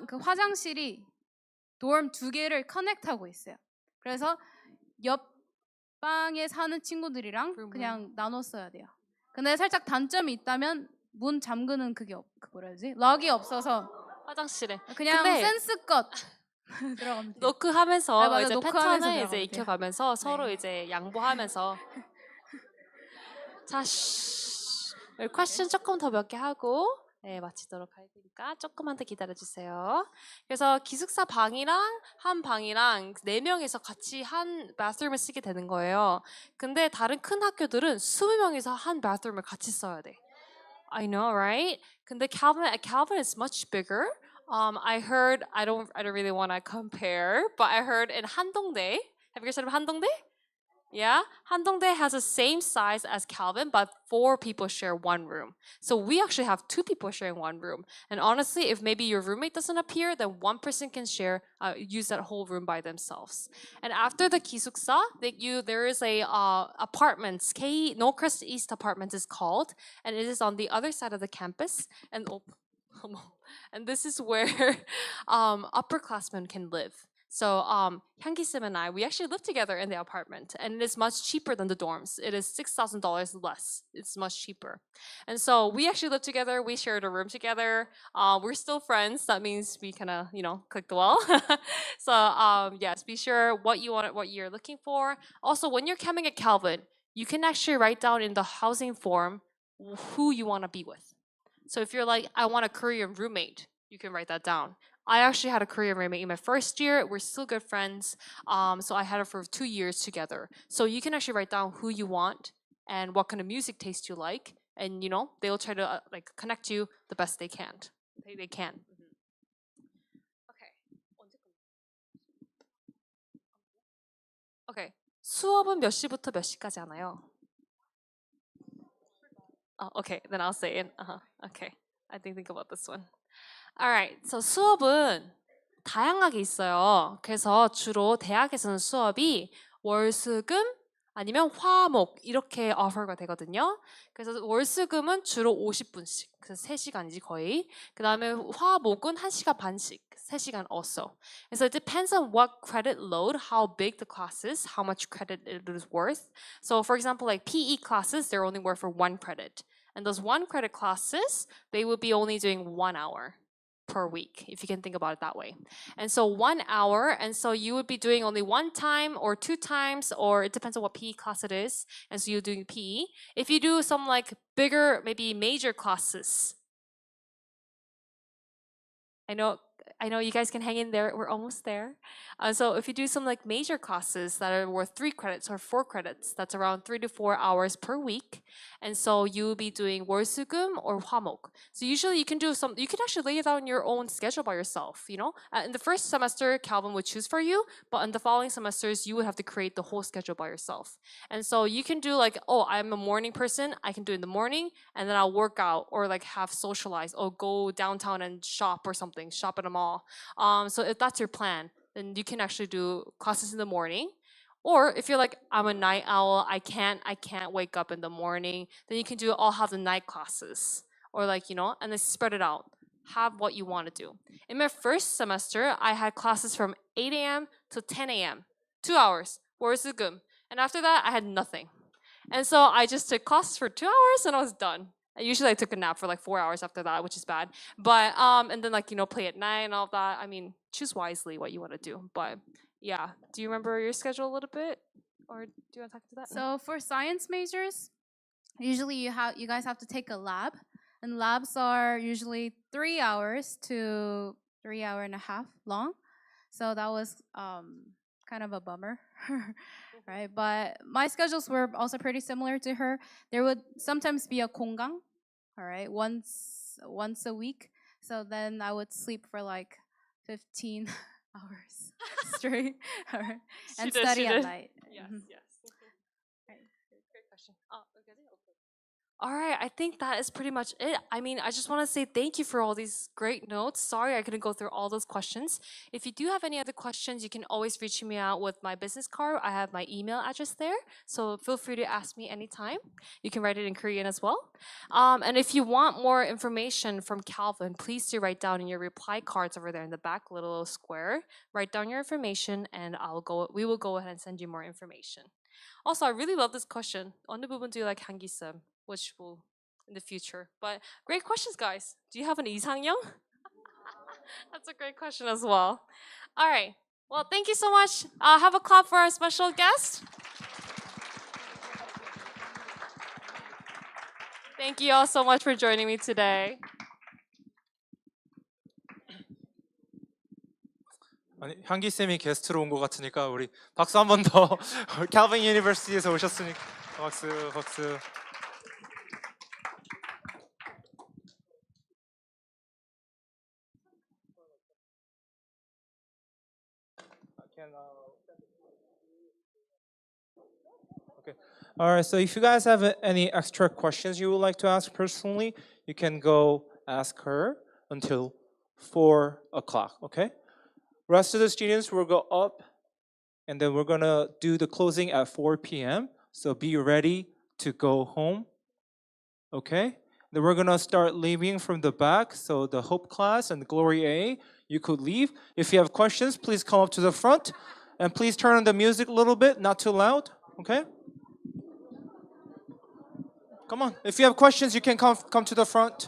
그 화장실이 dorm 두 개를 커넥트하고 있어요. 그래서 옆 방에 사는 친구들이랑 그냥 나눠 써야 돼요. 근데 살짝 단점이 있다면 문 잠그는 그게 그 뭐라 해야지? 럭이 없어서 화장실에. 그냥 근데 센스껏 들어가면 돼요. 노크하면서 아, 맞아. 이제 노크하면서 패턴을 이제 들어가면 돼요. 익혀가면서 서로 네. 이제 양보하면서 자, 쉬. 퀘스천 조금 더 몇 개 하고 네, 마치도록 할 테니까 조금만 더 기다려 주세요. 그래서 기숙사 방이랑 한 방이랑 4명이서 같이 한 bathroom을 쓰게 되는 거예요. 근데 다른 큰 학교들은 20명이서 한 bathroom을 같이 써야 돼. I know, right? 근데 Calvin is much bigger. I heard I don't really want to compare, but I heard in Handongdae. Have you guys heard of Handongdae? Yeah, Handongdae has the same size as Calvin, but 4 people share one room. So we actually have 2 people sharing one room. And honestly, if maybe your roommate doesn't appear, then one person can use that whole room by themselves. And after the 기숙사, there is a apartments. Knowcrest East Apartments is called, and it is on the other side of the campus. And and this is where upperclassmen can live. So Hyungi Sim and I, we actually live together in the apartment, and it is much cheaper than the dorms. It is $6,000 less. It's much cheaper, and so we actually live together. We shared a room together. We're still friends. That means we kind of clicked well. So yes, be sure what you want, what you're looking for. Also, when you're coming at Calvin, you can actually write down in the housing form who you want to be with. So if you're like, I want a Korean roommate, you can write that down. I actually had a Korean roommate in my first year. We're still good friends. So I had her for 2 years together. So you can actually write down who you want and what kind of music taste you like. And, they'll try to connect you the best they can. They can. Okay. Okay. 수업은 몇 시부터 몇 시까지 하나요? Oh, okay. Then I'll say it. Okay. I think about this one. Alright, so 수업은 다양하게 있어요. 그래서 주로 대학에서는 수업이 월수금 아니면 화목 이렇게 offer가 되거든요. 그래서 월수금은 주로 50분씩, 그래서 3시간이지 거의. 그 다음에 화목은 1시간 반씩, 3시간 also. So it depends on what credit load, how big the class is, how much credit it is worth. So for example, like PE classes, they're only worth for 1 credit. And those 1 credit classes, they would be only doing 1 hour per week, if you can think about it that way. And so 1 hour, and so you would be doing only 1 time or 2 times, or it depends on what PE class it is, and so you're doing PE. If you do some like bigger, maybe major classes, I know you guys can hang in there. We're almost there. So if you do some like major classes that are worth 3 credits or 4 credits, that's around 3 to 4 hours per week. And so you'll be doing 월수금 or 화목. So usually you can actually lay it out on your own schedule by yourself, In the first semester, Calvin would choose for you, but in the following semesters, you would have to create the whole schedule by yourself. And so you can do like, oh, I'm a morning person. I can do it in the morning, and then I'll work out or like have socialize or go downtown and shop or something, shop at a mall. So if that's your plan, then you can actually do classes in the morning. Or if you're like, I'm a night owl, I can't wake up in the morning, then you can I'll have the night classes. Or like, and then spread it out. Have what you want to do. In my first semester, I had classes from 8 a.m. to 10 a.m. 2 hours. 월수금. And after that, I had nothing. And so I just took classes for 2 hours and I was done. Usually I took a nap for like 4 hours after that, which is bad. But and then like play at night and all that. I mean, choose wisely what you want to do. But yeah, do you remember your schedule a little bit, or do you want to talk to that? So for science majors, usually you guys have to take a lab, and labs are usually 3 hours to 3 hour and a half long. So that was kind of a bummer. Right, but my schedules were also pretty similar to her. There would sometimes be a 공강, all right, once a week. So then I would sleep for like 15 hours straight, all right, and study at night. Yes, Mhm. yes. Right. Great question. All right, I think that is pretty much it. I mean, I just want to say thank you for all these great notes. Sorry I couldn't go through all those questions. If you do have any other questions, you can always reach me out with my business card. I have my email address there, so feel free to ask me anytime. You can write it in Korean as well. And if you want more information from Calvin, please do write down in your reply cards over there in the back, little square. Write down your information, and we will go ahead and send you more information. Also, I really love this question. 어느 부분 do you like 한기쌤? Which will in the future. But great questions, guys. Do you have an 이상형? That's a great question as well. All right. Well, thank you so much. Have a clap for our special guest. Thank you all so much for joining me today. 아니, 향기 쌤이 게스트로 온 것 같으니까 우리 박수 한 번 더. calvin 유니버시티에서 오셨으니까 박수 박수. Okay. All right. So if you guys have any extra questions you would like to ask personally, you can go ask her until 4 o'clock. Okay. Rest of the students will go up, and then we're gonna do the closing at 4 p.m. So be ready to go home. Okay. Then we're gonna start leaving from the back. So the Hope class and the Glory A, you could leave. If you have questions, please come up to the front, and please turn on the music a little bit, not too loud. Okay. Come on. If you have questions, you can come to the front.